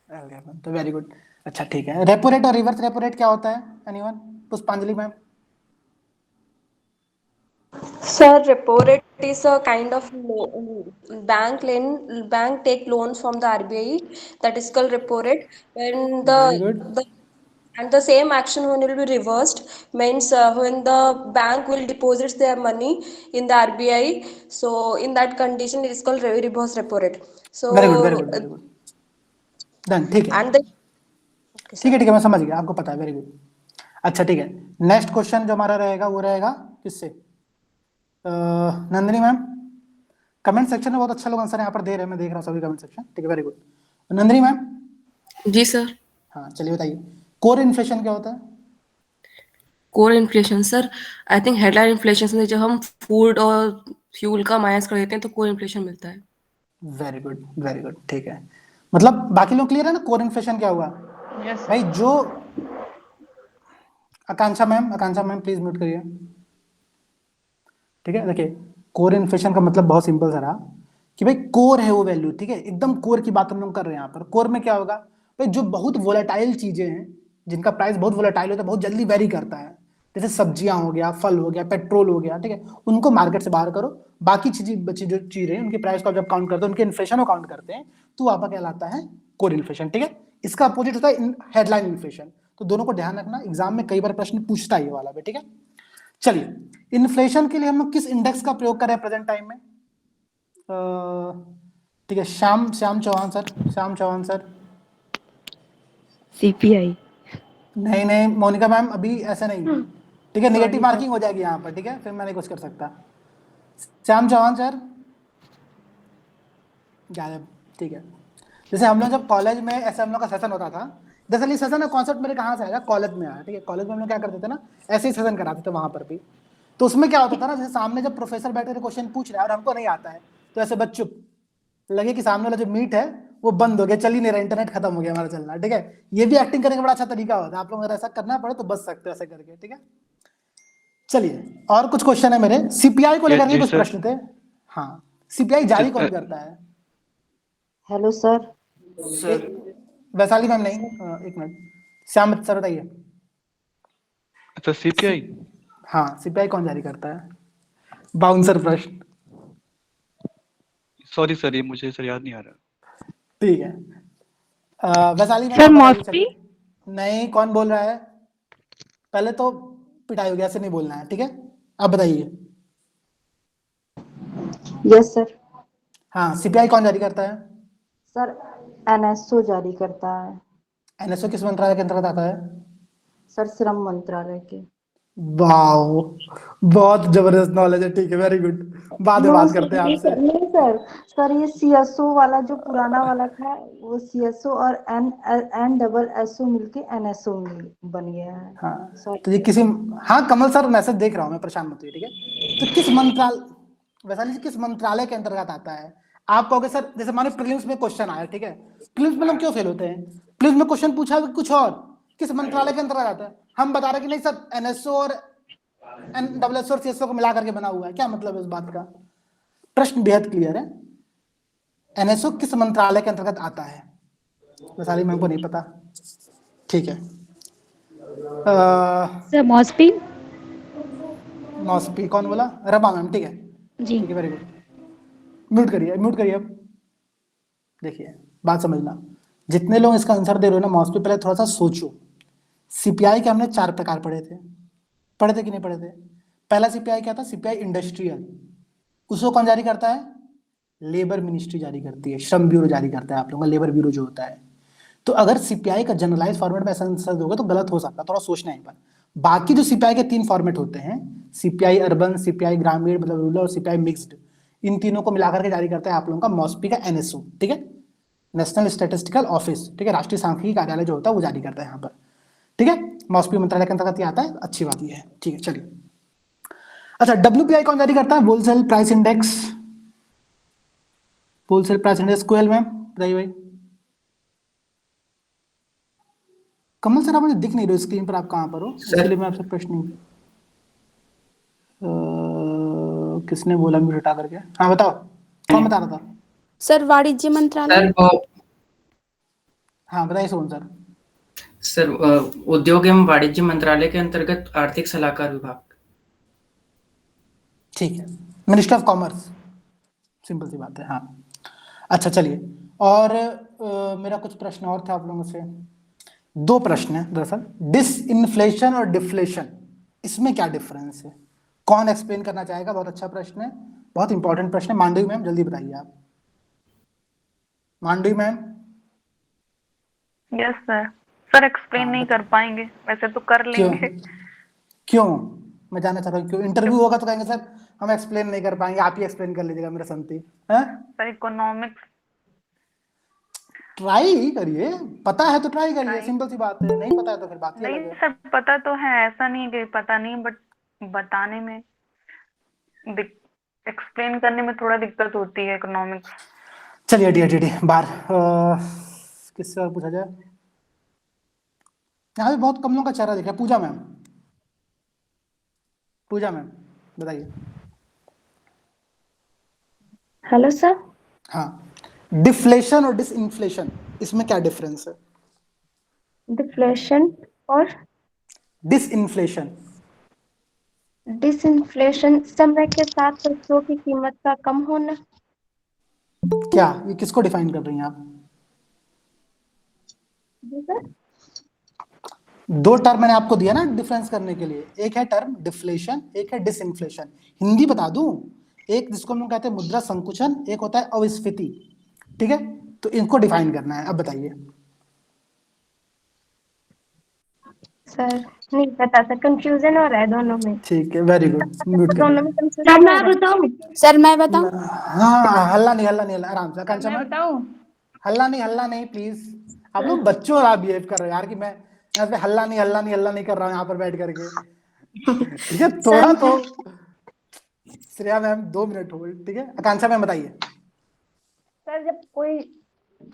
LAF, तो वेरी गुड। अच्छा ठीक है, रेपो रेट और रिवर्स रेपो रेट क्या होता है? एनीवन? पुष्पांजलि ma'am. Sir, repo rate is a kind of bank take loans from the RBI, that is called repo rate. When very good, the same action when will be reversed means when the bank will deposit their money in the RBI, so in that condition it is called reverse repo rate. So very good, very good, very good, done, ठीक है, and the okay, ठीक है, sir. ठीक है, मैं समझ गया, आपको पता है, वेरी गुड। अच्छा ठीक है, नेक्स्ट क्वेश्चन जो हमारा रहेगा वो रहेगा किससे? नंदिनी मैम। कमेंट सेक्शन में बहुत अच्छा लोग आंसर यहाँ पर दे रहे हैं, मैं देख रहा हूँ सभी कमेंट सेक्शन, ठीक है, वेरी गुड। नंदिनी मैम। जी सर। हाँ चलिए बताइए, कोर इन्फ्लेशन क्या होता है? Core inflation sir, I think headline inflation से जब हम फूड और फ्यूल का माइनस कर देते हैं तो कोर इन्फ्लेशन मिलता है। वेरी गुड, वेरी गुड, ठीक है। मतलब बाकी लोग क्लियर है ना कोर इन्फ्लेशन क्या हुआ? यस भाई जो आकांक्षा मैम प्लीज म्यूट करिए, ठीक है? देखिए, कोर इन्फ्लेशन का मतलब बहुत सिंपल सा रहा कि भाई कोर है वो वैल्यू, ठीक है, एकदम कोर की बात हम लोग कर रहे हैं यहाँ पर। कोर में क्या होगा भाई, जो बहुत वोलेटाइल चीजें हैं, जिनका प्राइस बहुत वोलेटाइल होता है, बहुत जल्दी वेरी करता है, जैसे सब्जियां हो गया, फल हो गया, पेट्रोल हो गया, ठीक है, उनको मार्केट से बाहर करो। बाकी चीजें बची जो चीजें हैं उनके प्राइस को जब काउंट करते हैं, उनके इन्फ्लेशन को काउंट करते हैं, तो आपका कहलाता है कोर इन्फ्लेशन, ठीक है। इसका अपोजिट होता है हेडलाइन इन्फ्लेशन। तो दोनों को ध्यान रखना, एग्जाम में कई बार प्रश्न पूछता है ये वाला भी, ठीक है। चलिए, इन्फ्लेशन के लिए हम लोग किस इंडेक्स का प्रयोग कर रहे हैं प्रेजेंट टाइम में? ठीक है, श्याम चौहान सर। सीपीआई। नहीं मोनिका मैम, अभी ऐसा नहीं, ठीक है, नेगेटिव मार्किंग हो जाएगी यहाँ पर, ठीक है, फिर मैं नहीं कुछ कर सकता। श्याम चौहान सर गायब, ठीक है। जैसे हम लोग जब कॉलेज में ऐसे हम लोग का सेशन होता था, दरअसल ये सेशन का कॉन्सेप्ट मेरे कहाँ से आया, कॉलेज में आया, ठीक है। कॉलेज में हम लोग क्या करते थे ना, ऐसे ही सेशन कराते थे वहां पर भी। तो उसमें क्या होता था ना, जैसे सामने जब प्रोफेसर बैठे थे क्वेश्चन पूछ रहा है और हमको नहीं आता है, तो ऐसे बच चुप, लगे कि सामने वाला जो मीट है वो बंद हो गया, चल ही नहीं रहा, इंटरनेट खत्म हो गया हमारा चलना, ठीक है। ये भी एक्टिंग करने का बड़ा अच्छा तरीका होता है, आप लोग अगर ऐसा करना पड़े तो बच सकते हो ऐसे करके, ठीक है। चलिए, और कुछ क्वेश्चन है मेरे सीपीआई को लेकर के कुछ प्रश्न थे। हाँ, सीपीआई जारी कौन करता है? Hello sir. वैशाली मैम नहीं, एक मिनट, श्याम सर बताइए। अच्छा, सीपीआई। हाँ, सीपीआई कौन जारी करता है? बाउंसर प्रश्न। सॉरी सर, ये मुझे सर याद नहीं आ रहा। ठीक है, वैशाली मैम सर मॉस्पी। नहीं, कौन बोल रहा है? पहले तो पिटाई हो गया, ऐसे नहीं बोलना है, ठीक है। अब बताइए। Yes sir. हाँ, सीपीआई कौन जारी करता है? सर एनएसओ जारी करता है। एनएसओ किस मंत्रालय के अंतर्गत आता है? सर श्रम मंत्रालय के। वाओ, बहुत जबरदस्त नॉलेज है, ठीक है, वेरी गुड। बाद में बात करते हैं आपसे। नहीं सर ये सीएसओ वाला जो पुराना वाला था, वो सीएसओ और एन डबल एसओ मिलके एनएसओ बन गया है। हाँ, तो ये किसी, हाँ कमल सर मैसेज देख रहा हूँ मैं, परेशान मत होइए, ठीक है। तो किस मंत्रालय, वैशाली जी किस मंत्रालय के अंतर्गत आता है? आप कहोगे सर, जैसे माने प्रीलिम्स में क्वेश्चन आया, ठीक है, प्रीलिम्स में लोग क्यों फेल होते हैं? प्रीलिम्स में क्वेश्चन पूछा कुछ और, किस मंत्रालय के अंतर्गत आता है? हम बता रहे कि नहीं सर, एनएसओ और एनडब्ल्यूएसओ और सीएसओ को मिला करके बना हुआ है। क्या मतलब है इस बात का? प्रश्न बेहद क्लियर है। एनएसओ किस मंत्रालय के अंतर्गत आता है? वैशाली मैम को नहीं पता, ठीक है। सर मॉस्पी। मॉस्पी कौन बोला? रमा मैम, ठीक है जी। ठीक है, वेरी गुड। म्यूट करिए अब। देखिए, बात समझना, जितने लोग इसका आंसर दे रहे हो ना मॉस्पी, पहले थोड़ा सा सोचो। सीपीआई के हमने 4 प्रकार पढ़े थे कि नहीं पढ़े थे? पहला सीपीआई क्या था? CPI industrial. उसको कौन जारी करता है? लेबर मिनिस्ट्री जारी करती है, श्रम ब्यूरो जारी करता है आप लोगों का, लेबर ब्यूरो जो होता है। तो अगर सीपीआई का जनरलाइज फॉर्मेट में ऐसा आंसर दोगे तो गलत हो सकता है, थोड़ा सोचना है एक बार। बाकी जो सीपीआई के 3 फॉर्मेट होते हैं, सीपीआई अर्बन, सीपीआई ग्रामीण मतलब रूरल और सीपीआई मिक्स्ड, इन तीनों को मिलाकर के जारी करता है आप लोगों का मॉस्पी का एनएसओ, ठीक है, नेशनल स्टैटिस्टिकल ऑफिस, ठीक है, राष्ट्रीय सांख्यिकी कार्यालय जो होता है वो जारी करता है यहाँ पर, ठीक है। मॉस्पी मंत्रालय के अंतर्गत आता है, अच्छी बात ये है, ठीक है। चलिए, अच्छा, डब्ल्यूपीआई कौन जारी करता है? Wholesale price index. Wholesale price index Koyal ma'am बताइए भाई। कमल सर आप मुझे दिख नहीं रहे स्क्रीन पर, आप कहाँ पर हो? इसलिए मैं आपसे प्रश्न किसने बोला म्यूट हटा करके? हाँ बताओ, कौन बता रहा था? सर वाणिज्य मंत्रालय। हाँ बताइए सोहन सर। सर उद्योग एवं वाणिज्य मंत्रालय के अंतर्गत आर्थिक सलाहकार विभाग। ठीक है, मिनिस्टर ऑफ कॉमर्स, सिंपल सी बात है। हाँ, अच्छा चलिए, और मेरा कुछ प्रश्न और था आप लोगों से। 2 प्रश्न है दरअसल, डिसइन्फ्लेशन और डिफ्लेशन, इसमें क्या डिफरेंस है? कौन एक्सप्लेन करना चाहेगा? बहुत अच्छा प्रश्न है, बहुत इंपॉर्टेंट प्रश्न है। मांडवी मैम जल्दी बताइए आप। Mandavi ma'am. Yes sir explain नहीं कर पाएंगे, वैसे तो कर लेंगे। क्यों? मैं जानना चाह रहा हूँ क्यों? इंटरव्यू होगा तो कहेंगे सर हम एक्सप्लेन नहीं कर पाएंगे, आप ही एक्सप्लेन कर लीजिएगा मेरा संति है। सर इकोनॉमिक्स ट्राई करिए, पता है तो ट्राई करिए, सिंपल सी बात है। नहीं पता है तो फिर बात नहीं है। सर पता तो है, ऐसा नहीं कि पता नहीं, बट बताने में एक्सप्लेन करने में थोड़ा दिक्कत होती है इकोनॉमिक्स। चलिए डी बार किससे और पूछा जाए? यहाँ पे बहुत कम लोगों का चेहरा दिखा। पूजा मैम बताइए। Hello sir. हाँ, डिफ्लेशन और डिसइंफ्लेशन, इसमें क्या डिफरेंस है? डिफ्लेशन और डिसइंफ्लेशन। डिसइंफ्लेशन समय के साथ वस्तुओं की कीमत का कम होना। क्या, ये किसको डिफाइन कर रही हैं आप? जी सर। दो टर्म मैंने आपको दिया ना डिफरेंस करने के लिए, एक है टर्म डिफ्लेशन, एक है डिसइंफ्लेशन। हिंदी बता दूं, एक जिसको हम लोग कहते हैं मुद्रा संकुचन, एक होता है अविस्फीति। ठीक है, तो इनको डिफाइन करना है। अब बताइए सर नहीं पता सर, कंफ्यूजन हो रहा है दोनों में। ठीक है, वेरी गुड, म्यूट दोनों में करिए। कंफ्यूजन हो रहा है। सर मैं बताऊं? हाँ, हल्ला नहीं, हल्ला नहीं, हल्ला आराम से। आकांक्षा मैं मैम, बताऊं? हल्ला नहीं प्लीज। आप लोग बच्चों वाला बिहेव कर रहे हो यार, कि मैं यहाँ पे हल्ला नहीं कर रहा हूँ यहाँ पर बैठ करके। ठीक है, थोड़ा तो। श्रेया मैम 2 मिनट होल्ड, ठीक है। आकांक्षा मैम बताइए। सर जब कोई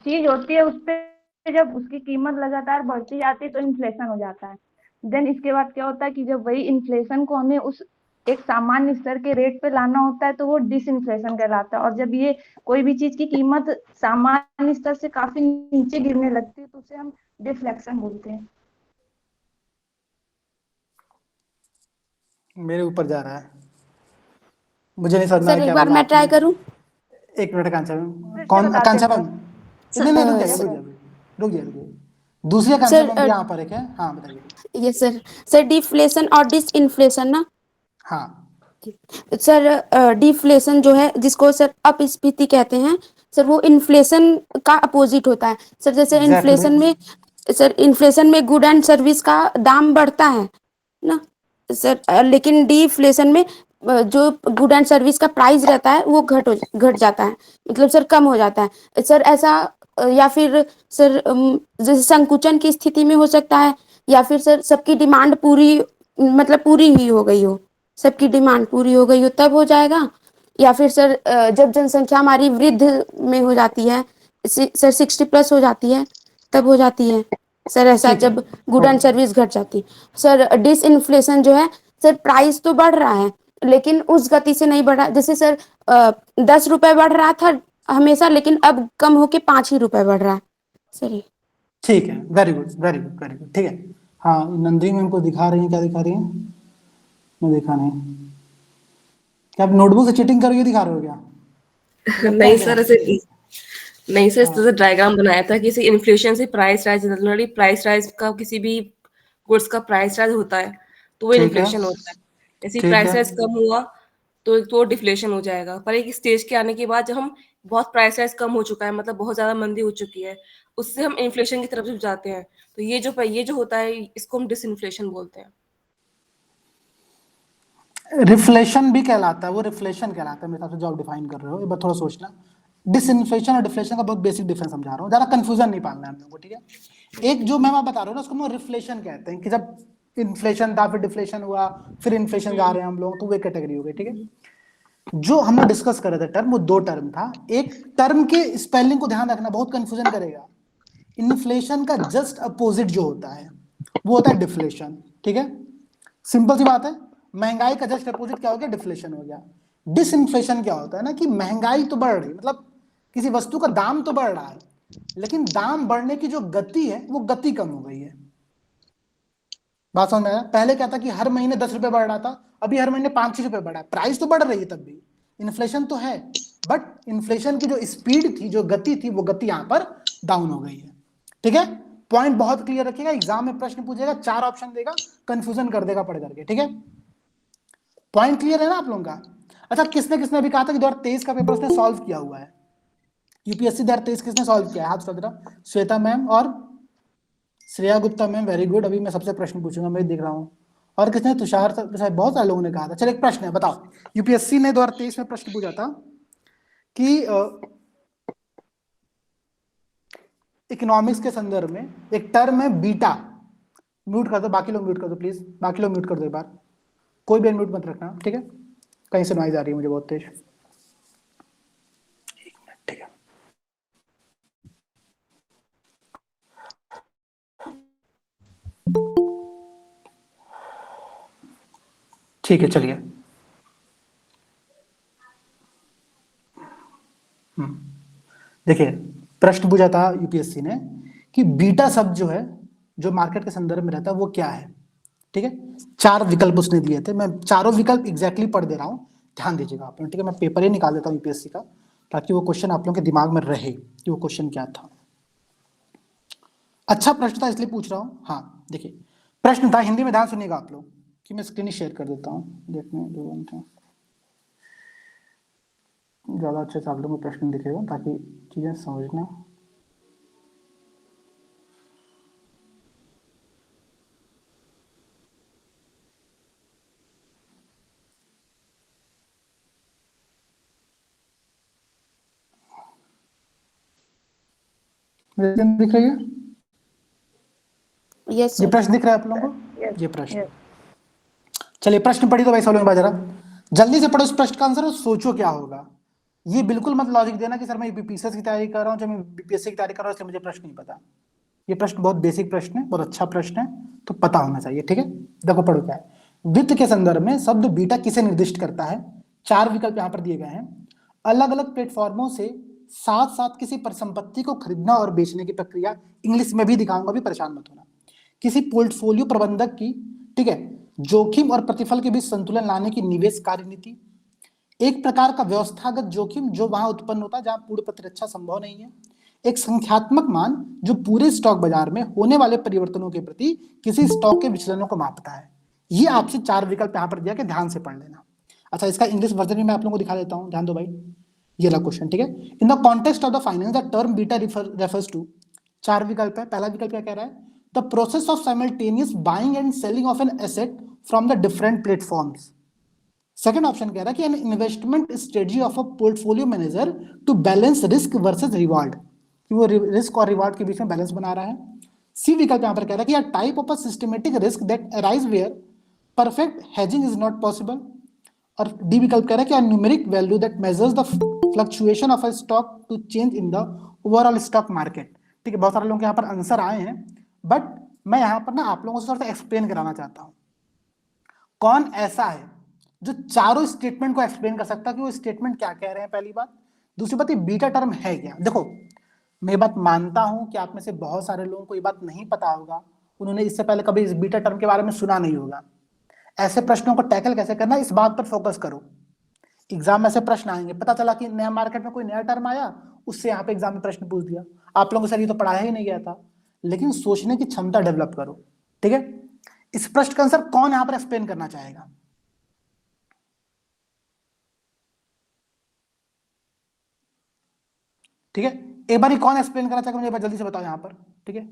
चीज होती है उस पे जब उसकी कीमत लगातार बढ़ती जाती है तो इन्फ्लेशन हो जाता है। देन इसके बाद क्या होता है कि जब वही इन्फ्लेशन को हमें उस एक सामान्य स्तर के रेट पे लाना होता है तो वो डिसइन्फ्लेशन कहलाता है। और जब ये कोई भी चीज की कीमत सामान्य स्तर से काफी नीचे गिरने लगती है तो उसे हम डिफ्लेक्शन बोलते हैं। मेरे ऊपर जा रहा है, मुझे नहीं समझ में सर आया एक क्या बार बोला मैं ट्राई आपने। करूं? 1 मिनट आकांक्षा मैम। फिर से कौन? बताते आकांक्षा हैं मैम? सर। नहीं, रुक जाइए, रुक जाइए। दूसरी आकांक्षा मैम भी यहाँ पर एक है। हाँ बताइए। ये सर डिफ्लेशन और डिसइंफ्लेशन ना। हाँ सर डिफ्लेशन जो है जिसको सर अपस्फीति कहते हैं, सर वो इन्फ्लेशन का अपोजिट होता है। सर जैसे इन्फ्लेशन में गुड एंड सर्विस का दाम बढ़ता है ना सर, लेकिन डिफ्लेशन में जो गुड एंड सर्विस का प्राइस रहता है वो घट जाता है, मतलब सर कम हो जाता है सर। ऐसा या फिर सर जैसे संकुचन की स्थिति में हो सकता है, या फिर सर सबकी डिमांड पूरी, मतलब पूरी ही हो गई हो, सबकी डिमांड पूरी हो गई हो तब हो जाएगा। या फिर सर जब जनसंख्या हमारी वृद्ध में हो जाती है, सर 60+ हो जाती है तब हो जाती है सर। ऐसा जब गुड एंड सर्विस घट जाती है। सर डिसइंफ्लेशन जो है सर प्राइस तो बढ़ रहा है लेकिन उस गति से नहीं बढ़ रहा। जैसे सर 10 रुपए बढ़ रहा था हमेशा, लेकिन अब कम होके 5 ही रुपए बढ़ रहा है सर। ठीक है, very good, very good, very good, ठीक है। हाँ, नंदिनी मैम को दिखा रही हैं, क्या दिखा रही हैं? मैं देखा नहीं। क्या आप नोटबुक से चीटिंग करके दिखा रहे हो क्या? नहीं सर, ऐसे नहीं सर, इस तरह हाँ। से डायग्राम बनाया था कि इन्फ्लेशन से price rise, generally price rise का किसी भी गुड्स का प्राइस राइज होता है तो वो ठीक है, इन्फ्लेशन होता है। ऐसे ठीक प्राइस है, राइज कम हुआ तो डिफ्लेशन हो जाएगा। पर एक स्टेज के आने के बाद जब हम बहुत प्राइस राइज कम हो चुका है, मतलब बहुत ज्यादा मंदी हो चुकी है, उससे हम इन्फ्लेशन की तरफ जाते हैं। तो ये जो होता है इसको हम डिसइन्फ्लेशन बोलते हैं। रिफ्लेशन भी कहलाता है, वो रिफ्लेशन कहलाता है मेरे हिसाब से, जो आप डिफाइन कर रहे हो। एक बार थोड़ा सोचना। डिसइन्फ्लेशन और डिफ्लेशन का बहुत बेसिक डिफरेंस समझा रहा हूँ, ज्यादा कंफ्यूजन नहीं पालना है हम लोगों को, ठीक है। एक जो मैम आप बता रहे हो ना, उसको हम रिफ्लेशन कहते हैं, कि जब इन्फ्लेशन था फिर डिफ्लेशन हुआ फिर इन्फ्लेशन जा रहे हैं हम लोग, तो वो कैटेगरी हो गई, ठीक है। जो हम लोग डिस्कस कर रहे थे टर्म, वो 2 टर्म था। एक टर्म के स्पेलिंग को ध्यान रखना, बहुत कंफ्यूजन करेगा। इन्फ्लेशन का जस्ट अपोजिट जो होता है वो होता है डिफ्लेशन, ठीक है। सिंपल सी बात है, महंगाई का जस्ट अपोजिट क्या हो गया? डिफ्लेशन हो गया। डिसइन्फ्लेशन क्या होता है ना, कि महंगाई तो बढ़ रही, मतलब किसी वस्तु का दाम तो बढ़ रहा है, लेकिन दाम बढ़ने की जो गति है वो गति कम हो गई है। बात समझ में आया? पहले क्या था कि हर महीने 10 रुपए बढ़ रहा था, अभी हर महीने 5-6 रुपए बढ़ा है। प्राइस तो बढ़ रही है तब भी, इन्फ्लेशन तो है, बट इन्फ्लेशन की जो स्पीड थी, जो गति थी, वो गति यहां पर डाउन हो गई है, ठीक है। पॉइंट बहुत क्लियर रखिएगा, एग्जाम में प्रश्न पूछेगा, 4 ऑप्शन देगा, कंफ्यूजन कर देगा पढ़ करके, ठीक है। पॉइंट क्लियर है ना आप लोगों का? अच्छा, किसने किसने अभी कहा था कि 2023 का पेपर उसने सॉल्व किया हुआ है? यूपीएससी 2023 किसने सॉल्व किया है? हाथ उठा जरा। श्वेता मैम और Shreya Gupta ma'am, very good. अभी मैं सबसे प्रश्न पूछूंगा, मैं देख रहा हूँ। और किसने? तुषार साहब, बहुत सारे लोगों ने कहा था। चलो एक प्रश्न है, बताओ। यूपीएससी ने 2023 में प्रश्न पूछा था कि इकोनॉमिक्स के संदर्भ में एक टर्म है बीटा। म्यूट कर दो, बाकी लोग म्यूट कर दो प्लीज, बाकी लोग म्यूट कर दो एक बार, कोई भी अनम्यूट मत रखना, ठीक है। कहीं से नॉइज आ रही है मुझे बहुत तेज। ठीक है, ठीक है, चलिए। देखिए प्रश्न पूछा था यूपीएससी ने कि बीटा शब्द जो है जो मार्केट के संदर्भ में रहता है वो क्या है, ठीक है। 4 विकल्प उसने दिए थे, मैं चारों विकल्प एग्जैक्टली पढ़ दे रहा हूँ, ध्यान दीजिएगा आप लोग, ठीक है। मैं पेपर ही निकाल देता हूँ यूपीएससी का, ताकि वो क्वेश्चन आप लोगों के दिमाग में रहे कि वो क्वेश्चन क्या था। अच्छा प्रश्न था इसलिए पूछ रहा हूँ। हाँ देखिए प्रश्न था, हिंदी में ध्यान सुनिएगा आप लोग, कि मैं स्क्रीन शेयर कर देता हूँ, देखने दो घंटे, ज़्यादा अच्छे से आप लोगों को प्रश्न दिखेगा ताकि चीज़ें समझना। दिख रही है? यस ये प्रश्न दिख रहा है आप लोगों को? ये प्रश्न, चलिए प्रश्न पढ़ी तो भाई सब लोग जरा जल्दी से पढ़ो इस प्रश्न का आंसर और सोचो क्या होगा। ये बिल्कुल मत लॉजिक देना कि सर मैं बीपीएससी की तैयारी कर रहा हूँ, जब मैं बीपीएससी की तैयारी कर रहा हूँ इसलिए मुझे प्रश्न नहीं पता। ये प्रश्न बहुत बेसिक प्रश्न है, बहुत अच्छा प्रश्न है, तो पता होना चाहिए, ठीक है। देखो पढ़ो क्या है। वित्त के संदर्भ में शब्द बीटा किसे निर्दिष्ट करता है? 4 विकल्प यहाँ पर दिए गए हैं। अलग अलग प्लेटफॉर्मों से साथ साथ किसी परिसंपत्ति को खरीदना और बेचने की प्रक्रिया, इंग्लिश में भी दिखाऊंगा, भी परेशान मत होना। किसी पोर्टफोलियो प्रबंधक की, ठीक है, जोखिम और प्रतिफल के बीच संतुलन लाने की निवेश कार्यनीति। एक प्रकार का व्यवस्थागत जोखिम जो वहां उत्पन्न होता है जहां पूर्ण प्रतिरक्षा संभव नहीं है। एक संख्यात्मक मान जो पूरे स्टॉक बाजार में होने वाले परिवर्तनों के प्रति किसी स्टॉक के विचलनों को मापता है। ये आपसे 4 विकल्प यहाँ पर दिया कि ध्यान से पढ़ लेना। अच्छा इसका इंग्लिश वर्जन भी मैं आप लोगों को दिखा देता हूँ, ध्यान दो भाई। ये रहा क्वेश्चन, ठीक है। In the context of the finance the term beta refers to, 4 विकल्प है। पहला विकल्प क्या कह रहा है? The process of simultaneous buying and selling of an asset from the different platforms. Second option कह रहा है कि an investment strategy of a portfolio manager to balance risk versus reward, कि वो रिस्क और रिवार्ड के बीच में बैलेंस बना रहा है। सी विकल्प यहां पर कह रहा है कि a type of a systematic risk that arise where perfect hedging is not possible. और डी विकल्प कह रहा है कि a numeric value that measures the fluctuation of a stock to change in the overall stock market. ठीक है, बहुत सारे लोगों के यहाँ पर आंसर आए हैं, बट मैं यहाँ पर ना आप लोगों से थोड़ा सा एक्सप्लेन कराना चाहता हूँ कौन ऐसा है जो चारों स्टेटमेंट को एक्सप्लेन कर सकता है कि वो स्टेटमेंट क्या कह रहे हैं। पहली बात। दूसरी बात, ये बीटा टर्म है क्या? देखो मैं बात मानता हूं कि आप में से बहुत सारे लोगों को ये बात नहीं पता होगा, उन्होंने इससे पहले कभी इस बीटा टर्म के बारे में सुना नहीं होगा। ऐसे प्रश्नों को टैकल कैसे करना, इस बात पर फोकस करो। एग्जाम में से प्रश्न आएंगे, पता चला कि नया मार्केट में कोई नया टर्म आया, उससे यहाँ पे एग्जाम में प्रश्न पूछ दिया। आप लोगों को सर ये तो पढ़ाया ही नहीं गया था, लेकिन सोचने की क्षमता डेवलप करो, ठीक है। इस प्रश्न का आंसर कौन यहाँ पर एक्सप्लेन करना चाहेगा? ठीक है, एक बार कौन एक्सप्लेन करना चाहेगा मुझे एक बार जल्दी से बताओ यहाँ पर, ठीक है।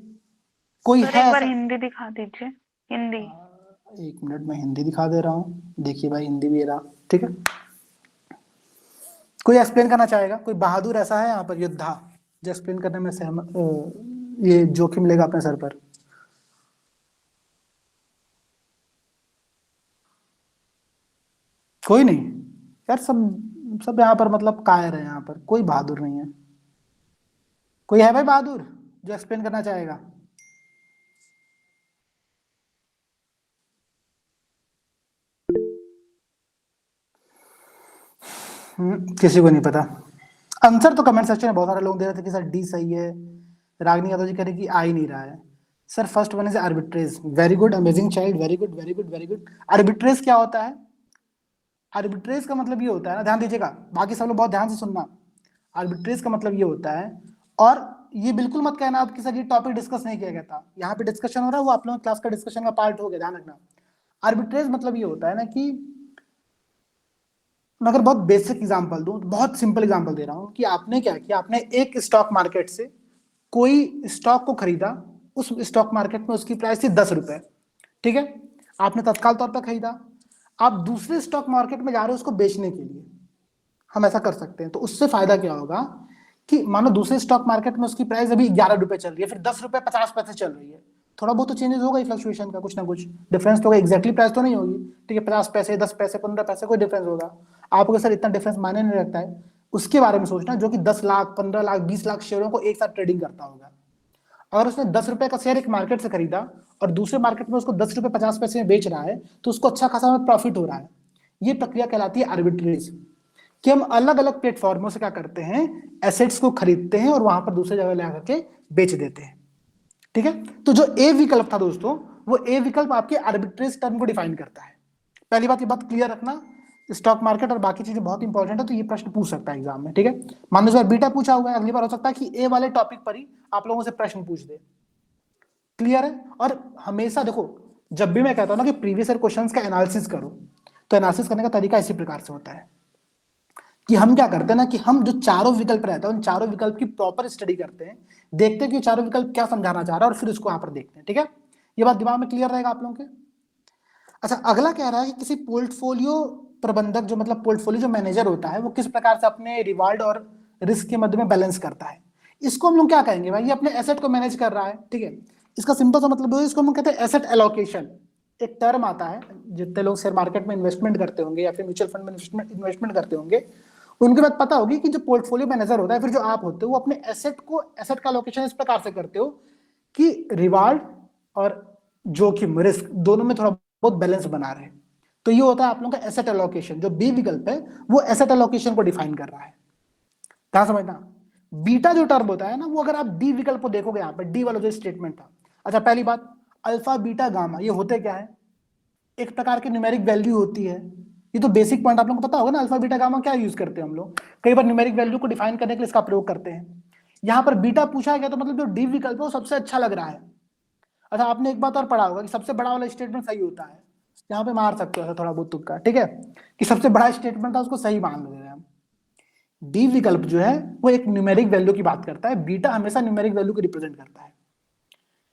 कोई सर, है एक बार ऐसा? हिंदी दिखा दीजिए। हिंदी। 1 मिनट में हिंदी दिखा दे रहा हूँ, देखिए भाई हिंदी भी रहा, ठीक है। कोई एक्सप्लेन करना चाहेगा? कोई बहादुर ऐसा है यहाँ पर योद्धा जो एक्सप्लेन करने में सहमत, ये जोखिम लेगा अपने सर पर? कोई नहीं यार, सब यहाँ पर मतलब कायर है, यहाँ पर कोई बहादुर नहीं है। कोई है भाई बहादुर जो एक्सप्लेन करना चाहेगा? किसी को नहीं पता। आंसर तो कमेंट सेक्शन में बहुत सारे लोग दे रहे थे कि सर डी सही है। रागनी यादव जी कह रहे कि आ ही नहीं रहा है। Sir first one is arbitrage. Very good, amazing child, very good very good very good. Arbitrage क्या होता है? आर्बिट्रेज का मतलब ये होता है ना, ध्यान दीजिएगा, बाकी सब लोग बहुत ध्यान से सुनना। आर्बिट्रेज का मतलब ये होता है, और ये बिल्कुल मत कहना आपकी सर ये टॉपिक डिस्कस नहीं किया गया था, यहाँ पे डिस्कशन हो रहा है, वो आप लोगों क्लास का डिस्कशन का पार्ट हो गया, ध्यान रखना। आर्बिट्रेज मतलब ये होता है ना कि मैं अगर बहुत बेसिक एग्जांपल दूं, बहुत सिंपल एग्जांपल दे रहा हूं कि आपने क्या किया, आपने एक स्टॉक मार्केट से कोई स्टॉक को खरीदा, उस स्टॉक मार्केट में उसकी प्राइस थी 10 रुपए, ठीक है, आपने तत्काल तौर पर खरीदा। आप दूसरे स्टॉक मार्केट में जा रहे हो उसको बेचने के लिए, हम ऐसा कर सकते हैं। तो उससे फायदा क्या होगा कि मानो दूसरे स्टॉक मार्केट में उसकी प्राइस अभी 11 रुपए चल रही है, फिर 10 रुपए 50 पैसे चल रही है, थोड़ा बहुत तो चेंजेस होगा, फ्लक्चुएशन का कुछ ना कुछ डिफरेंस तो होगा, एक्जैक्टली प्राइस तो नहीं होगी, ठीक है, 50 पैसे 10 पैसे 15 पैसे कोई डिफरेंस होगा। आपको सर इतना डिफरेंस मायने नहीं रखता है, उसके बारे में सोचना जो कि 10 लाख 15 लाख 20 लाख शेयरों को एक साथ ट्रेडिंग करता होगा। अगर उसने 10 रुपए का शेयर एक मार्केट से खरीदा और दूसरे मार्केट में उसको 10 रुपए 50 पैसे में बेच रहा है, तो उसको अच्छा खासा प्रॉफिट हो रहा है। ये प्रक्रिया कहलाती है आर्बिट्रेज। कि हम अलग अलग प्लेटफॉर्मों से क्या करते हैं, एसेट्स को खरीदते हैं और वहां पर दूसरे जगह ले आकर के बेच देते हैं। ठीक है, तो जो ए विकल्प था दोस्तों, वो ए विकल्प आपके आर्बिट्रेज टर्म को डिफाइन करता है। पहली बात, ये बात क्लियर रखना, स्टॉक मार्केट और बाकी चीजें बहुत इंपॉर्टेंट है, तो ये प्रश्न पूछ सकता है एग्जाम में। ठीक है, मान लो इस बार बीटा पूछा हुआ है, अगली बार हो सकता है कि ए वाले टॉपिक पर ही आप लोगों से प्रश्न पूछ दे। क्लियर है? और हमेशा देखो, जब भी मैं कहता हूं ना कि प्रीवियस ईयर क्वेश्चंस का एनालिसिस करो, तो एनालिसिस करने का तरीका इसी प्रकार से होता है कि हम क्या करते हैं ना, कि हम जो चारों विकल्प रहता है उन चारों विकल्प की प्रॉपर स्टडी करते हैं, देखते हैं कि चारों विकल्प क्या समझाना चाह रहा है और फिर उसको यहाँ पर देखते हैं। ठीक है, ये बात दिमाग में क्लियर रहेगा आप लोगों के। अच्छा, अगला कह रहा है कि किसी पोर्टफोलियो प्रबंधक, जो मतलब पोर्टफोलियो जो मैनेजर होता है, वो किस प्रकार से अपने रिवार्ड और रिस्क के मध्य में बैलेंस करता है। इसको हम लोग क्या कहेंगे भाई, ये अपने एसेट को मैनेज कर रहा है। ठीक है, इसका सिंपल सा मतलब है, इसको हम कहते हैं एसेट एलोकेशन। एक टर्म आता है, जितने लोग शेयर मार्केट में इन्वेस्टमेंट करते होंगे या फिर म्यूचुअल फंड में इन्वेस्टमेंट करते होंगे, उनके बाद पता होगी कि जो पोर्टफोलियो मैनेजर होता है, फिर जो आप होते हो, वो अपने एसेट का एलोकेशन इस प्रकार से करते हो कि रिवार्ड और जोखिम, रिस्क, दोनों में थोड़ा बहुत बैलेंस बना रहे। तो ये होता है आप लोगों का एसेट एलोकेशन। जो बी विकल्प है वो एसेट एलोकेशन को डिफाइन कर रहा है। कहां समझना? बीटा जो टर्म होता है ना, वो अगर आप डी विकल्प को देखोगे, यहाँ पर डी वाला जो स्टेटमेंट था। अच्छा, पहली बात, अल्फा बीटा गामा ये होते क्या है? एक प्रकार की न्यूमेरिक वैल्यू होती है। ये तो बेसिक पॉइंट आप लोगों को पता होगा ना, अल्फा बीटा गामा क्या यूज करते हैं हम लोग, कई बार न्यूमेरिक वैल्यू को डिफाइन करने के लिए इसका प्रयोग करते हैं। यहाँ पर बीटा पूछा गया, तो मतलब जो डी विकल्प है वो सबसे अच्छा लग रहा है। अच्छा, आपने एक बात और पढ़ा होगा कि सबसे बड़ा वाला स्टेटमेंट सही होता है। यहाँ पे मार सकते हो थोड़ा बहुत तुक्का। ठीक है, कि सबसे बड़ा स्टेटमेंट था उसको सही मान ले रहे हैं हम। डी विकल्प जो है वो एक न्यूमेरिक वैल्यू की बात करता है, बीटा हमेशा न्यूमेरिक वैल्यू को रिप्रेजेंट करता है।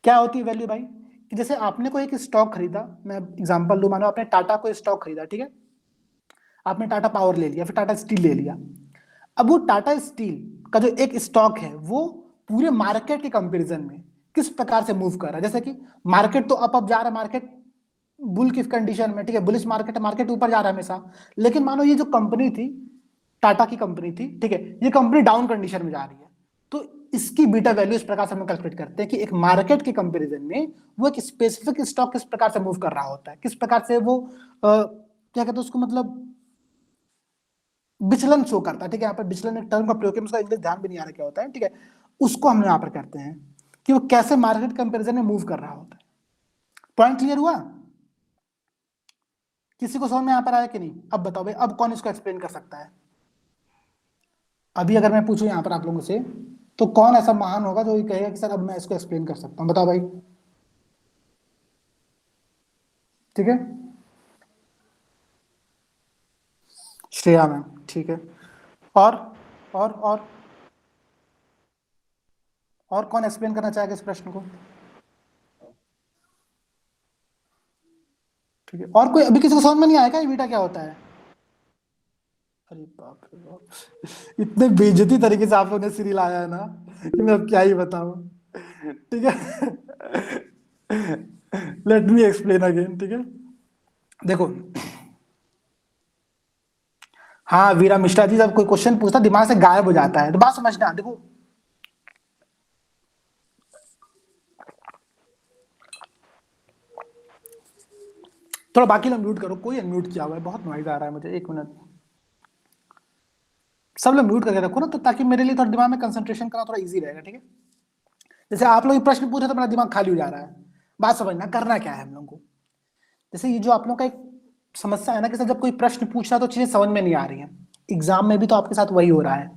क्या होती है वैल्यू भाई? कि जैसे आपने कोई एक स्टॉक खरीदा, मैं एग्जांपल लूं, मानो आपने टाटा को स्टॉक खरीदा। ठीक है, आपने टाटा पावर ले लिया, फिर टाटा स्टील ले लिया। अब वो टाटा स्टील का जो एक स्टॉक है, वो पूरे मार्केट के कंपैरिजन में किस प्रकार से मूव कर रहा है। जैसे कि मार्केट तो अप जा रहा है, मार्केट बुल की कंडीशन में, ठीक है, बुलिश मार्केट है, मार्केट ऊपर जा रहा है हमेशा। लेकिन मानो ये जो कंपनी थी, टाटा की कंपनी थी, ठीक है, ये कंपनी डाउन कंडीशन में जा रही है, तो इसकी बीटा वैल्यू इस प्रकार से हम कैलकुलेट करते हैं कि एक मार्केट के कंपैरिजन में वो एक स्पेसिफिक स्टॉक किस प्रकार से मूव कर रहा होता है, किस प्रकार से वो क्या कहते हैं उसको, मतलब विचलन शो करता है। ठीक है, यहाँ पर विचलन एक टर्म का प्रयोग है, उसका इंग्लिश ध्यान भी नहीं आ रहा क्या होता है। ठीक है, उसको हम यहाँ पर करते हैं कि वो कैसे मार्केट कंपैरिजन में मूव कर रहा होता है। पॉइंट क्लियर हुआ? किसी को समझ में यहाँ पर आया कि नहीं? अब बताओ भाई, अब कौन इसको एक्सप्लेन कर सकता है? अभी अगर मैं पूछूं यहाँ पर आप लोगों से, तो कौन ऐसा महान होगा जो ये कहेगा कि सर अब मैं इसको एक्सप्लेन कर सकता हूँ? बताओ भाई। ठीक है, श्रेया मैम, ठीक है। और कौन एक्सप्लेन करना चाहेगा इस प्रश्न को? ठीक है, और कोई? अभी किसी को समझ में नहीं आएगा ये बीटा क्या होता है? अरे बाप रे बाप, इतने बेइज्जती तरीके से आप लोगों ने सीरियल आया है ना कि मैं अब क्या ही बताऊं। ठीक है, लेट मी एक्सप्लेन अगेन। ठीक है, देखो, हाँ वीरा मिश्रा जी, जब कोई क्वेश्चन पूछता दिमाग से गायब हो जाता है, तो बात समझना। देखो, थोड़ा बाकी लोग म्यूट करो, कोई अनम्यूट किया हुआ है, बहुत नॉइज आ रहा है मुझे। 1 मिनट, सब लोग म्यूट करके रखो ना, तो ताकि मेरे लिए थोड़ा दिमाग में कंसंट्रेशन करना थोड़ा इजी रहेगा। ठीक है, जैसे आप लोग प्रश्न पूछे तो मेरा दिमाग खाली हो जा रहा है। बात समझना, करना क्या है हम लोग को। जैसे ये जो आप लोग का एक समस्या है ना कि सर जब कोई प्रश्न पूछ रहा है तो चीजें समझ में नहीं आ रही है। एग्जाम में भी तो आपके साथ वही हो रहा है,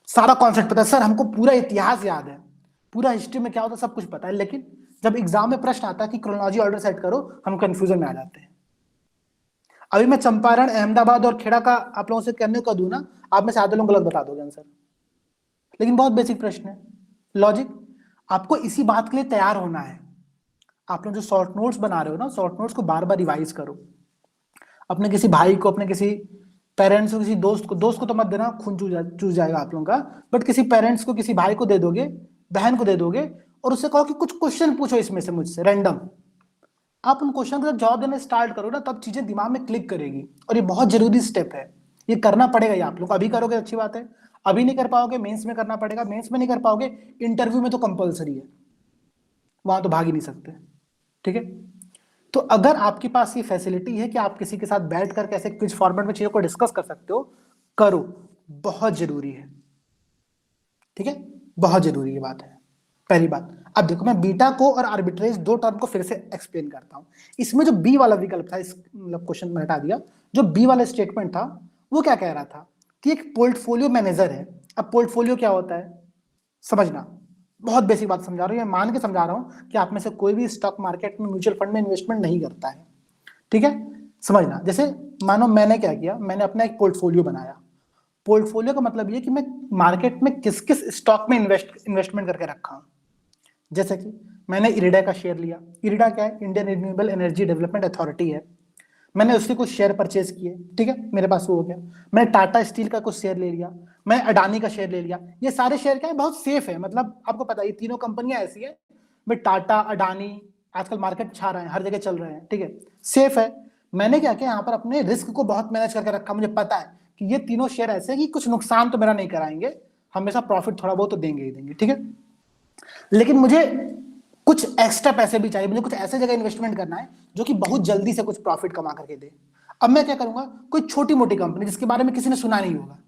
सारा कॉन्सेप्ट पता है सर, हमको पूरा इतिहास याद है, पूरा हिस्ट्री में क्या होता है सब कुछ पता है, लेकिन जब एग्जाम में प्रश्न आता है कि क्रोनोलॉजी ऑर्डर सेट करो, हम कंफ्यूजन में आ जाते हैं। अभी मैं चंपारण, अहमदाबाद और खेड़ा का आप लोगों से करने को दूं ना, आप में से आधे लोग गलत बता दोगे आंसर, लेकिन बहुत बेसिक प्रश्न है। लॉजिक, आपको इसी बात के लिए तैयार होना है। आप लोग जो शॉर्ट नोट्स बना रहे हो ना, शॉर्ट नोट्स को बार बार रिवाइज करो। अपने किसी भाई को, अपने किसी पेरेंट्स को, किसी दोस्त को तो मत देना, खून चूस जाएगा आप लोगों का, बट किसी पेरेंट्स को, किसी भाई को दे दोगे, बहन को दे दोगे, और उससे कहो कि कुछ क्वेश्चन पूछो इसमें से मुझसे रैंडम। आप उन क्वेश्चन का जवाब देना स्टार्ट करो ना, तब चीजें दिमाग में क्लिक करेगी, और ये बहुत जरूरी स्टेप है, ये करना पड़ेगा। ये आप लोग अभी करोगे अच्छी बात है, अभी नहीं कर पाओगे मेंस में करना पड़ेगा, मेंस में नहीं कर पाओगे इंटरव्यू में तो कंपलसरी है, वहां तो भाग ही नहीं सकते। ठीक है, तो अगर आपके पास ये फैसिलिटी है कि आप किसी के साथ बैठ कर कैसे क्विज फॉर्मेट में चीजों को डिस्कस कर सकते हो, करो, बहुत जरूरी है, ठीक है, बहुत जरूरी ये बात है, पहली बात। अब देखो मैं बीटा को और आर्बिट्रेज दो टर्म को फिर से एक्सप्लेन करता हूं। इसमें जो बी वाला विकल्प था, इस मतलब क्वेश्चन में हटा दिया, जो बी वाला स्टेटमेंट था वो क्या कह रहा था कि एक पोर्टफोलियो मैनेजर है। अब पोर्टफोलियो क्या होता है समझना, बहुत बेसिक बात समझा रहा हूं, मान के समझा रहा हूं कि आप में से कोई भी स्टॉक मार्केट में म्यूचुअल फंड में इन्वेस्टमेंट नहीं करता है, ठीक है, समझना। जैसे मानो मैंने क्या किया, मैंने अपना एक पोर्टफोलियो बनाया। पोर्टफोलियो का मतलब ये कि मैं मार्केट में किस किस स्टॉक में इन्वेस्टमेंट करके रखा हूं। जैसे कि मैंने इरिडा का शेयर लिया। इरिडा क्या है, Indian renewable energy development authority है, मैंने उसके कुछ शेयर परचेज किए, ठीक है, मेरे पास वो हो गया। मैंने टाटा स्टील का कुछ शेयर ले लिया, मैं अडानी का शेयर ले लिया। ये सारे शेयर क्या है, बहुत सेफ है, मतलब आपको पता है ये तीनों कंपनियां ऐसी है, भाई टाटा अडानी आजकल मार्केट छा रहे हैं, हर जगह चल रहे हैं, ठीक है, सेफ है। मैंने क्या किया, यहाँ पर अपने रिस्क को बहुत मैनेज करके रखा। मुझे पता है कि ये तीनों शेयर ऐसे हैं कि कुछ नुकसान तो मेरा नहीं कराएंगे, हमेशा प्रॉफिट थोड़ा बहुत तो देंगे ही देंगे, ठीक है। लेकिन मुझे कुछ एक्स्ट्रा पैसे भी चाहिए, मुझे कुछ ऐसे जगह इन्वेस्टमेंट करना है जो कि बहुत जल्दी से कुछ प्रॉफिट कमा करके दे। अब मैं क्या करूंगा, कोई छोटी मोटी कंपनी जिसके बारे में किसी ने सुना नहीं होगा,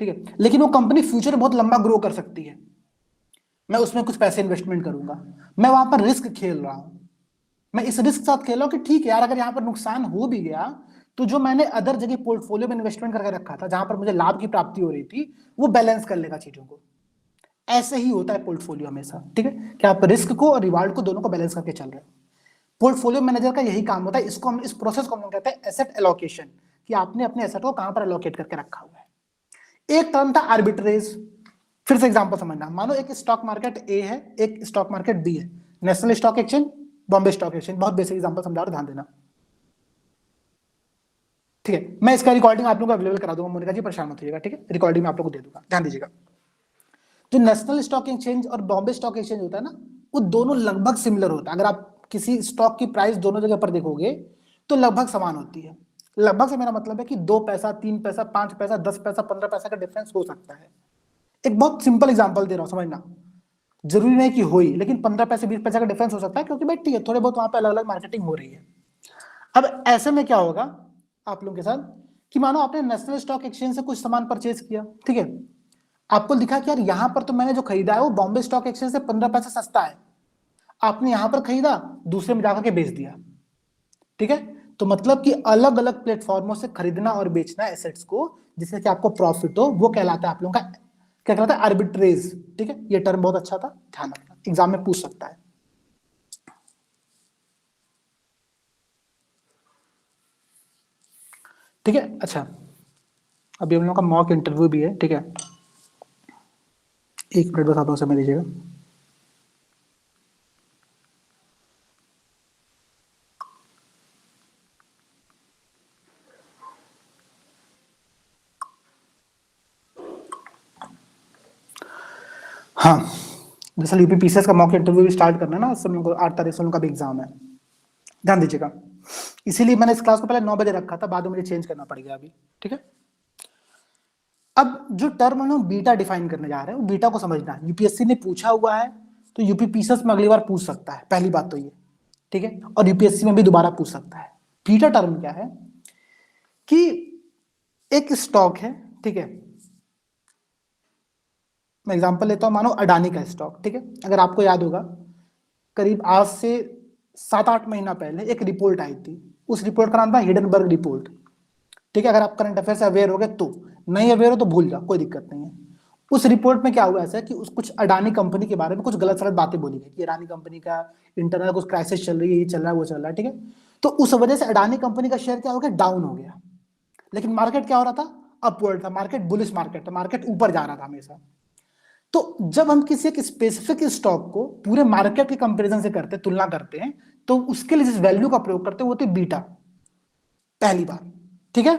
ठीक है, लेकिन वो कंपनी फ्यूचर में बहुत लंबा ग्रो कर सकती है, मैं उसमें कुछ पैसे इन्वेस्टमेंट करूंगा। मैं वहां पर रिस्क खेल रहा हूं, मैं इस रिस्क साथ खेल रहा हूं कि ठीक है यार, अगर यहाँ पर नुकसान हो भी गया तो जो मैंने अदर जगह पोर्टफोलियो में इन्वेस्टमेंट करके रखा था जहां पर मुझे लाभ की प्राप्ति हो रही थी, वो बैलेंस कर लेगा चीजों को। ऐसे ही होता है पोर्टफोलियो हमेशा, ठीक है, कि आप रिस्क को और रिवार्ड को दोनों को बैलेंस करके चल रहे हैं। पोर्टफोलियो मैनेजर का यही काम होता है। इसको हम, इस प्रोसेस को हम लोग कहते हैं एसेट एलोकेशन, कि आपने अपने एसेट को कहां पर एलोकेट करके रखा हुआ है। एक टर्म था आर्बिट्रेज। फिर से एग्जांपल समझना, मानो एक स्टॉक मार्केट ए है, एक स्टॉक मार्केट बी है, national stock exchange, Bombay stock exchange, बहुत बेसिक एग्जांपल समझा रहा हूं, ध्यान देना, ठीक है। मैं इसका रिकॉर्डिंग आप लोगों को अवेलेबल करा दूंगा, मोनिका जी परेशान मत होइएगा, ठीक है, रिकॉर्डिंग में आप लोगों को दे दूंगा, ध्यान दीजिएगा। जो नेशनल स्टॉक एक्सचेंज और बॉम्बे स्टॉक एक्सचेंज होता है ना, वो दोनों लगभग सिमिलर होता है। अगर आप किसी स्टॉक की प्राइस दोनों जगह पर देखोगे तो लगभग समान होती है। लगभग से मेरा मतलब है कि 2 पैसा, 3 पैसा, 5 पैसा, 10 पैसा, 15 पैसा का डिफरेंस हो सकता है। एक बहुत सिंपल एग्जांपल दे रहा हूं, समझना, जरूरी नहीं कि हो ही, लेकिन 15 पैसे 20 पैसा का डिफरेंस हो सकता है, क्योंकि भाई ठीक है, थोड़े बहुत वहां पे अलग अलग मार्केटिंग हो रही है। अब ऐसे में क्या होगा आप लोगों के साथ कि मानो आपने नेशनल स्टॉक एक्सचेंज से कुछ सामान परचेज किया, ठीक है, आपको दिखा कि यार यहां पर तो मैंने जो खरीदा है वो बॉम्बे स्टॉक एक्सचेंज से 15 पैसे सस्ता है, आपने यहां पर खरीदा, दूसरे में जाकर के बेच दिया, ठीक है। तो मतलब कि अलग अलग प्लेटफॉर्मों से खरीदना और बेचना एसेट्स को जिससे कि आपको प्रॉफिट हो, वो कहलाता है आप लोगों का, क्या कहलाता है, आर्बिट्रेज, ठीक है। ये टर्म बहुत अच्छा था, ध्यान रखना, एग्जाम में पूछ सकता है। ठीक है, अच्छा, अभी हम लोगों का मॉक इंटरव्यू भी है, ठीक है, 1 मिनट बस आप लोग समय दीजिएगा। हाँ, दरअसल यूपीपीसीएस का मॉक इंटरव्यू भी स्टार्ट करना है ना, सब लोगों को 8 तारीख से उनका भी एग्जाम है, ध्यान दीजिएगा। इसीलिए मैंने इस क्लास को पहले 9 बजे रखा था, बाद में मुझे चेंज करना पड़ गया अभी, ठीक है। अब जो टर्म हम लोग बीटा डिफाइन करने जा रहे हैं, वो बीटा को समझना है। यूपीएससी ने पूछा हुआ है तो यूपीपीसीएस में अगली बार पूछ सकता है, पहली बात तो ये, ठीक है, और यूपीएससी में भी दोबारा पूछ सकता है। बीटा टर्म क्या है कि एक स्टॉक है, ठीक है, मैं एग्जांपल लेता हूं, मानो अडानी का स्टॉक, ठीक है। अगर आपको याद होगा, करीब आज से 7-8 महीना पहले एक रिपोर्ट आई थी, उस रिपोर्ट का नाम था हिडनबर्ग रिपोर्ट, ठीक है। अगर आप करंट अफेयर से अवेयर हो गए तो, नहीं अवेयर हो तो भूल जाओ, कोई दिक्कत नहीं है। उस रिपोर्ट में क्या हुआ ऐसा कि उस कुछ अडानी कंपनी के बारे में कुछ गलत सलत बातें बोली गई कि अडानी कंपनी का इंटरनल कुछ क्राइसिस चल रही है, ये चल रहा है, वो चल रहा है, ठीक है। तो उस वजह से अडानी कंपनी का शेयर क्या हो गया, डाउन हो गया। लेकिन मार्केट क्या हो रहा था, अपवर्ड था, मार्केट बुलिश मार्केट था, मार्केट ऊपर जा रहा था हमेशा। तो जब हम किसी एक स्पेसिफिक स्टॉक को पूरे मार्केट के कंपैरिजन से करते, तुलना करते हैं, तो उसके लिए जिस वैल्यू का प्रयोग करते हैं वो होती है बीटा, पहली बार, ठीक है।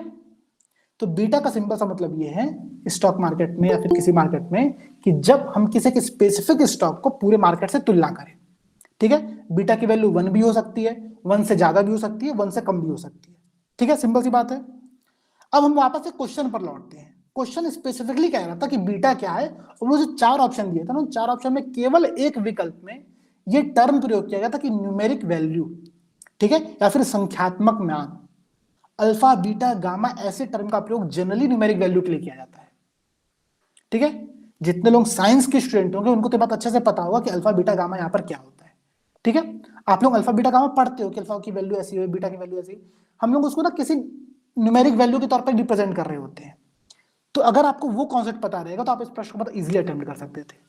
तो बीटा का सिंपल सा मतलब ये है स्टॉक मार्केट में या फिर किसी मार्केट में कि जब हम किसी के स्पेसिफिक स्टॉक को पूरे मार्केट से तुलना करें, ठीक है, बीटा की वैल्यू 1 भी हो सकती है, 1 से ज्यादा भी हो सकती है, 1 से कम भी हो सकती है, ठीक है, सिंपल सी बात है। अब हम वापस से क्वेश्चन पर लौटते हैं। क्वेश्चन स्पेसिफिकली कह रहा था कि बीटा क्या है, और वो जो 4 ऑप्शन दिए थे ना, उन 4 ऑप्शन में केवल एक विकल्प में ये टर्म प्रयोग किया गया था कि न्यूमेरिक वैल्यू, ठीक है, या फिर संख्यात्मक मान। अल्फा बीटा गामा ऐसे टर्म का प्रयोग जनरली न्यूमेरिक वैल्यू के लिए किया जाता है। ठीक है, जितने लोग साइंस के स्टूडेंट होंगे उनको तो बात अच्छे से पता होगा कि अल्फा बीटा गामा यहाँ पर क्या होता है। ठीक है, आप लोग अल्फा बीटा गामा पढ़ते हो कि अल्फा की वैल्यू ऐसी है, बीटा की वैल्यू ऐसी, हम लोग उसको ना किसी न्यूमेरिक वैल्यू के तौर पर रिप्रेजेंट कर रहे होते हैं। तो अगर आपको वो कॉन्सेप्ट पता रहेगा तो आप इस प्रश्न को बहुत इजीली अटेम्प्ट कर सकते थे।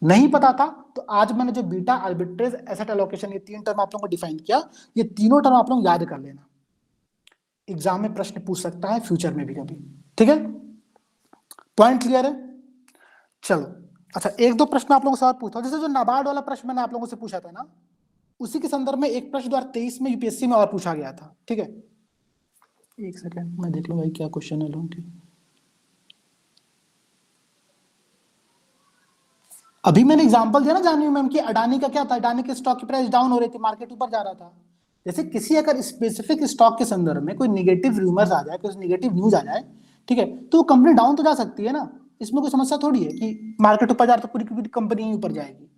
नहीं पता था तो आज मैंने जो बीटा, आर्बिट्रेज, एसेट एलोकेशन, ये 3 टर्म आप लोगों को डिफाइन किया, ये तीनों टर्म आप लोग याद कर लेना, एग्जाम में प्रश्न पूछ सकता है फ्यूचर में भी कभी। ठीक है, पॉइंट क्लियर है? चलो अच्छा, एक दो प्रश्न आप लोगों से और पूछता हूं। जैसे जो नाबार्ड वाला प्रश्न मैंने आप लोगों से पूछा था ना, उसी के संदर्भ में एक प्रश्न 2023 में यूपीएससी में और पूछा गया था। ठीक है, एक सेकंड मैं देख लूं भाई क्या क्वेश्चन है लोगों की। अभी मैंने एग्जांपल दिया ना जानवी मैम की, अडानी का क्या था, अडानी के स्टॉक की प्राइस डाउन हो रही थी, मार्केट ऊपर जा रहा था। जैसे किसी अगर स्पेसिफिक स्टॉक के संदर्भ में कोई नेगेटिव रूमर्स आ जाए, कोई नेगेटिव न्यूज आ जाए, ठीक है, तो कंपनी डाउन तो जा सकती है ना, इसमें कोई समस्या थोड़ी है कि मार्केट ऊपर जा रहा तो पूरी की पूरी कंपनी ही ऊपर जाएगी।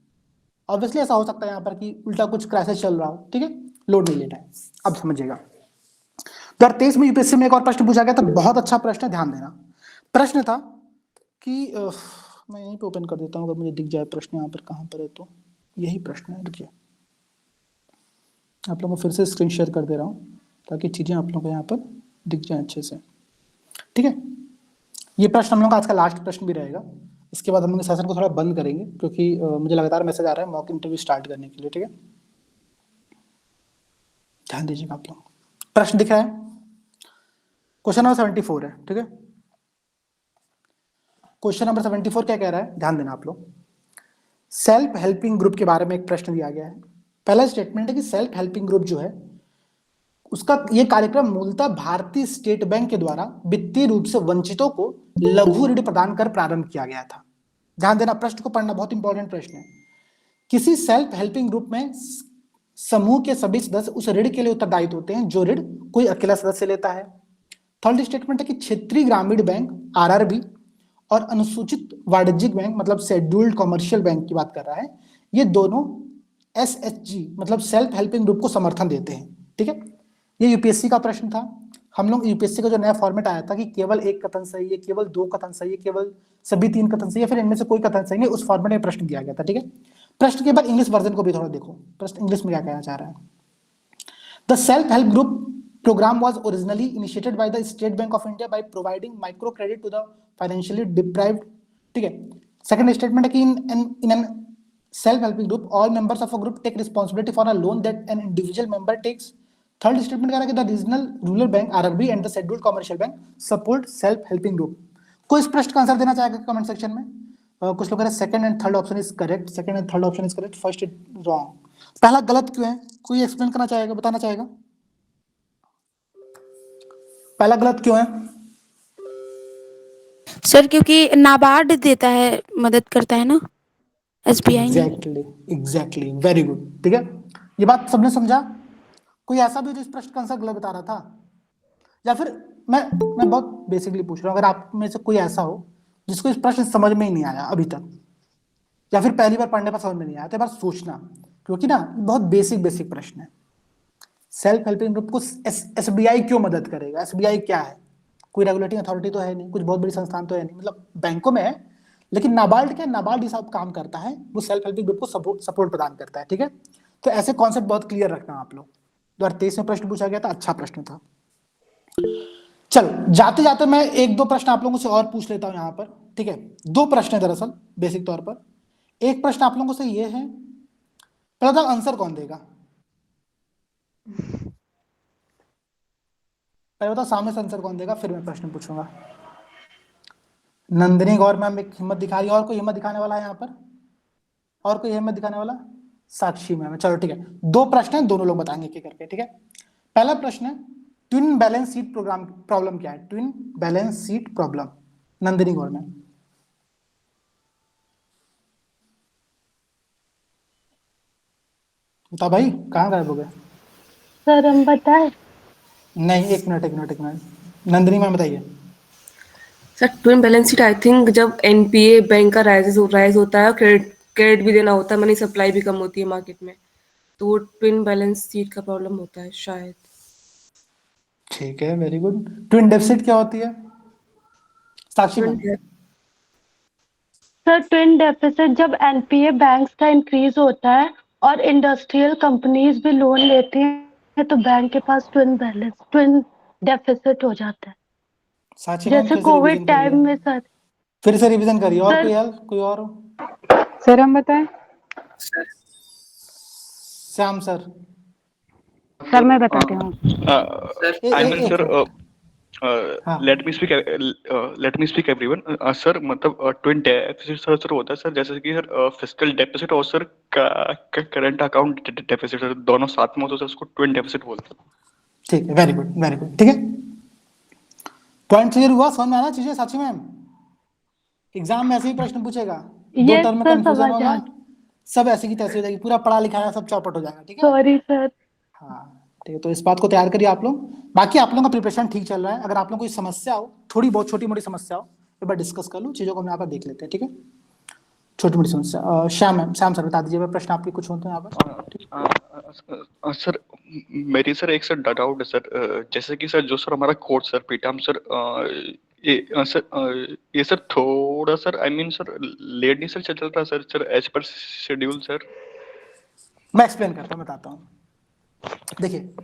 ऑब्वियसली ऐसा हो सकता है यहाँ पर कि उल्टा कुछ क्राइसिस चल रहा हो। ठीक है, लोड नहीं लेना है, अब समझिएगा। 2023 में यूपीएससी में एक और प्रश्न पूछा गया था, बहुत अच्छा प्रश्न है, ध्यान देना। प्रश्न था कि मैं यहीं पे ओपन कर देता हूँ अगर मुझे दिख जाए प्रश्न यहाँ पर कहाँ पर है, तो यही प्रश्न है। रुकिए, आप लोगों को फिर से स्क्रीन शेयर कर दे रहा हूँ ताकि चीजें आप लोगों को यहाँ पर दिख जाए अच्छे से। ठीक है, ये प्रश्न हम लोग का आज का लास्ट प्रश्न भी रहेगा। इसके बाद हम लोग सेशन को थोड़ा बंद करेंगे क्योंकि मुझे लगातार मैसेज आ रहा है मॉक इंटरव्यू स्टार्ट करने के लिए। ठीक है, ध्यान दीजिएगा आप लोग। प्रश्न दिख रहा है, क्वेश्चन नंबर 74 है। ठीक है, क्वेश्चन नंबर 74 क्या कह रहा है, ध्यान देना आप लोग। सेल्फ हेल्पिंग ग्रुप के बारे में एक प्रश्न दिया गया है। पहला स्टेटमेंट है कि सेल्फ हेल्पिंग ग्रुप जो है उसका ये कार्यक्रम मूलतः भारतीय स्टेट बैंक के द्वारा वित्तीय रूप से वंचितों को लघु ऋण प्रदान कर प्रारंभ किया गया था। ध्यान देना, प्रश्न को पढ़ना, बहुत इंपॉर्टेंट प्रश्न है। किसी सेल्फ हेल्पिंग ग्रुप में समूह के सभी सदस्य उस ऋण के लिए उत्तरदायित्व होते हैं जो ऋण कोई अकेला सदस्य लेता है। थर्ड स्टेटमेंट है कि क्षेत्रीय ग्रामीण बैंक आरआरबी और अनुसूचित वाणिज्यिक बैंक मतलब शेड्यूल्ड कॉमर्शियल बैंक की बात कर रहा है, ये दोनों एसएचजी मतलब सेल्फ हेल्पिंग ग्रुप को समर्थन देते हैं। ठीक है, ये यूपीएससी का प्रश्न था। हम लोग यूपीएससी का जो नया फॉर्मेट आया था कि केवल एक कथन सही है, केवल 2 कथन सही है, केवल सभी 3 कथन सही है, फिर इनमें से कोई कथन सही नहीं, उस फॉर्मेट में प्रश्न दिया गया था। ठीक है, प्रश्न के बाद इंग्लिश वर्जन को भी थोड़ा देखो, प्रश्न इंग्लिश में क्या कहना चाह रहा है। The self help group program was originally initiated by the State Bank of India by providing micro credit to the financially deprived. ठीक है, सेकंड स्टेटमेंट है कि in an self helping group all members of a group take responsibility for a loan that an individual member takes. Third statement कह रहा है कि the regional rural bank RRB and the scheduled commercial bank support self helping group. कोई इस प्रश्न का answer देना चाहेगा कमेंट सेक्शन में? कुछ लोग कह रहे हैं second and third option is correct, second and third option is correct, first is wrong. पहला गलत क्यों है, कोई एक्सप्लेन करना चाहेगा, बताना चाहेगा पहला गलत क्यों है? सर क्योंकि नाबार्ड देता है, मदद करता है ना, एसबीआई। Exactly, very good. ठीक है, ये बात सबने समझा? कोई ऐसा भी जो इस प्रश्न का आंसर गलत बता रहा था, या फिर मैं बहुत बेसिकली पूछ रहा हूँ, अगर आप में से कोई ऐसा हो जिसको इस प्रश्न समझ में ही नहीं आया अभी तक, या फिर पहली बार पढ़ने पर समझ में नहीं आया, तो एक बार सोचना, क्योंकि ना बहुत बेसिक प्रश्न है। सेल्फ हेल्पिंग ग्रुप को एसबीआई क्यों मदद करेगा? एसबीआई क्या है? कोई रेगुलेटिंग अथॉरिटी तो है नहीं, कुछ बहुत बड़ी संस्थान तो है नहीं, मतलब बैंकों में है, लेकिन नाबार्ड क्या, नाबार्ड ही सब काम करता है, वो सेल्फ हेल्पिंग ग्रुप को सपोर्ट प्रदान करता है। ठीक है, तो ऐसे कॉन्सेप्ट बहुत क्लियर रखना आप लोग। 2023 में प्रश्न पूछा गया था, अच्छा प्रश्न था। चलो जाते जाते मैं एक दो प्रश्न आप लोगों से और पूछ लेता हूं यहाँ पर। ठीक है, 2 प्रश्न है दरअसल बेसिक तौर पर। एक प्रश्न आप लोगों से ये है, पहला आंसर कौन देगा? पहले बताओ सामने से आंसर कौन देगा, फिर मैं प्रश्न पूछूंगा। नंदिनी गौर मैम एक हिम्मत दिखा रही है, और कोई हिम्मत दिखाने वाला है यहाँ पर? और कोई हिम्मत दिखाने वाला? साक्षी मैम। चलो ठीक है, 2 प्रश्न हैं, दोनों लोग बताएंगे क्या करके। ठीक है, पहला प्रश्न है ट्विन बैलेंस शीट प्रॉब्लम क्या है? Twin balance sheet problem, Nandini Gaur ma'am. बता भाई, कहाँ गायब हो गए? सर हम बताएं? नहीं, एक मिनट, नंदिनी मैम बताइए। Sir twin balance sheet I think जब एनपीए बैंक का राइज होता है और क्रेडिट भी देना होता है, मनी सप्लाई भी कम होती है मार्केट में, तो वो ट्विन बैलेंस शीट का प्रॉब्लम होता है शायद। ठीक है, वेरी गुड। ट्विन डेफिसिट क्या होती है साक्षी मैम? सर ट्विन डेफिसिट जब एनपीए बैंक्स का इंक्रीज होता है और इंडस्ट्रियल कंपनीज भी लोन लेती हैं तो बैंक के पास ट्विन डेफिसिट हो जाता है। साक्षी मैम जैसे फिर से कोविड रिवीजन करिए, टाइम में सर। फिर से रिवीजन करिए। और सर कोई हेल्प, कोई और? सर हम बताएं? श्याम सर। सर मैं बताती हूँ। आई मीन सर, हाँ। Let me speak everyone. Sir मतलब ट्विन डेफिसिट सर होता है सर, जैसे कि सर फिस्कल डेफिसिट और sir current account deficit, sir दोनों साथ में होते हैं, उसको ट्विन डेफिसिट बोलते हैं। ठीक है, वेरी गुड वेरी गुड। ठीक है, पॉइंट क्लियर हुआ? समझ में आना चीजें साक्षी मैम? एग्जाम में ऐसे ही प्रश्न पूछेगा, दो यस टर्म में सर कंफ्यूजन समझ होगा, आ सब ऐसे की तैसे हो जाएगी, पूरा पढ़ा लिखा है सब चौपट हो जाएगा। ठीक है, सॉरी सर। हाँ ठीक है, तो इस बात को तैयार करिए आप लोग। बाकी आप लोगों का प्रिपरेशन ठीक चल रहा है। अगर आप लोग कोई समस्या हो, थोड़ी बहुत छोटी मोटी समस्या हो, एक बार डिस्कस कर लो, चीजों को हम यहाँ पर देख लेते हैं। ठीक है, छोटी मोटी समस्या। श्याम मैम, श्याम सर बता दीजिए प्रश्न आपके कुछ होते हैं यहाँ पर? सर मेरी सर एक सर डाउट है सर, जैसे कि सर जो सर हमारा कोर्स सर पीटाम सर, ये सर थोड़ा sir I mean sir late नहीं सर चल रहा sir, sir as per schedule sir. मैं एक्सप्लेन करता हूँ, बताता हूँ। देखिए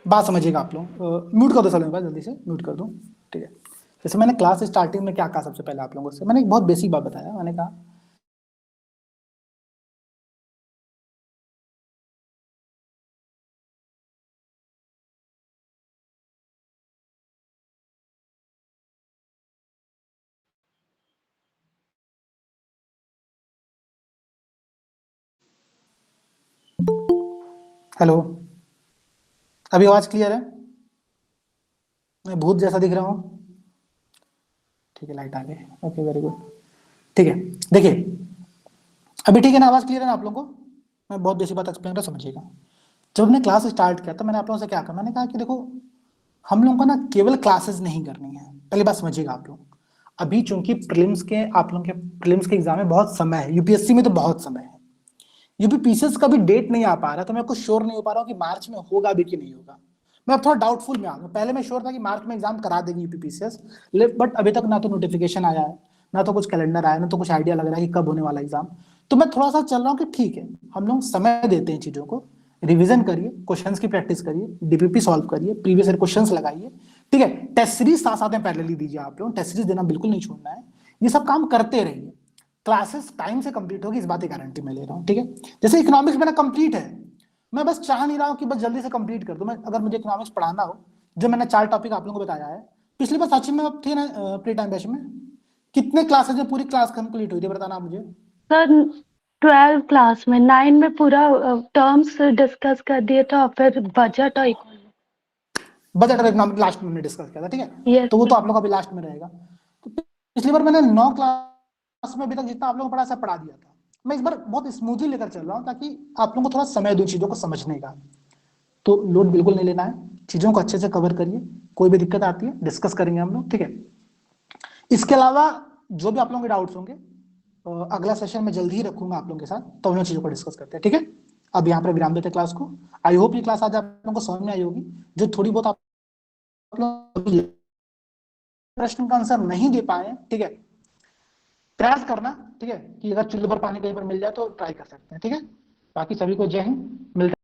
बात समझिएगा आप लोग। म्यूट कर दो सर, मेरे पास जल्दी से म्यूट कर दो। ठीक है, जैसे मैंने क्लास स्टार्टिंग में क्या कहा, सबसे पहले आप लोगों से मैंने एक बहुत बेसिक बात बताया। मैंने कहा हेलो, अभी आवाज क्लियर है? मैं भूत जैसा दिख रहा हूँ? ठीक है, लाइट आ गई, ओके वेरी गुड। ठीक है, देखिए अभी ठीक है ना, आवाज क्लियर है ना आप लोगों को? मैं बहुत बेसिक बात एक्सप्लेन कर, समझिएगा। जब हमने क्लास स्टार्ट किया तो मैंने आप लोगों से क्या कहा, मैंने कहा कि देखो हम लोगों को ना केवल क्लासेस नहीं करनी है। पहली बात समझिएगा आप लोग, अभी चूंकि प्रीलिम्स के आप लोगों के प्रीलिम्स के एग्जाम में बहुत समय है, यूपीएससी में तो बहुत समय है, यूपीपीसीएस का भी डेट नहीं आ पा रहा, तो मैं कुछ श्योर नहीं हो पा रहा हूँ कि मार्च में होगा भी कि नहीं होगा। मैं अब थोड़ा डाउटफुल में आ गया। पहले मैं श्योर था कि मार्च में एग्जाम करा देगी यूपीपीसीएस, बट अभी तक ना तो नोटिफिकेशन आया है, ना तो कुछ कैलेंडर आया, ना तो कुछ आइडिया लग रहा है कि कब होने वाला एग्जाम। तो मैं थोड़ा सा चल रहा हूँ कि ठीक है, हम लोग समय देते हैं चीजों को, रिवीजन करिए, क्वेश्चंस की प्रैक्टिस करिए, डीपीपी सॉल्व करिए, प्रीवियस ईयर क्वेश्चंस लगाइए। ठीक है, टेस्ट सीरीज साथ साथ में पैरेलली दीजिए। आप लोग टेस्ट सीरीज देना बिल्कुल नहीं छोड़ना है, ये सब काम करते रहिए। क्लासेस टाइम से कंप्लीट होगी, इस बात की गारंटी मैं ले रहा हूँ। ठीक है, जैसे इकोनॉमिक्स मेरा कंप्लीट है, मैं बस चाह नहीं रहा हूँ कि बस जल्दी से कंप्लीट कर दूं। मैं अगर मुझे इकोनॉमिक्स पढ़ाना हो, जो मैंने 4 टॉपिक आप लोगों को बताया है, पिछली बार साक्षी में थे ना प्री टाइम बैच में, कितने क्लासेस में पूरी क्लास कंप्लीट हुई थी बताना मुझे? सर 12 क्लास में 9 में पूरा टर्म्स डिस्कस कर दिए थे और फिर बजट और बजट और इकोनॉमिक लास्ट में डिस्कस किया था। ठीक है, Yes, तो वो तो आप लोग अभी लास्ट में रहेगा। तो पिछली बार मैंने 9 क्लास में अभी तक जितना आप लोगों को पढ़ा सब पढ़ा दिया था। मैं इस बार बहुत स्मूथली लेकर चल रहा हूँ ताकि आप लोगों को थोड़ा समय दूं चीजों को समझने का। तो लोड बिल्कुल नहीं लेना है, चीजों को अच्छे से कवर करिए, कोई भी दिक्कत आती है डिस्कस करेंगे हम लोग। ठीक है, इसके अलावा जो भी आप लोगों के डाउट्स होंगे अगला सेशन में जल्दी ही रखूंगा आप लोगों के साथ, तो उन चीजों को डिस्कस करते हैं। ठीक है, अब यहाँ पर विराम देते हैं क्लास को। आई होप ये क्लास आज आप लोगों को समझ में आई होगी। जो थोड़ी बहुत आप लोग प्रश्न का आंसर नहीं दे पाए, ठीक है, प्रयास करना। ठीक है, कि अगर चुल्लू पर पानी कहीं पर मिल जाए तो ट्राई कर सकते हैं। ठीक है, बाकी सभी को जय हिंद, मिलते हैं।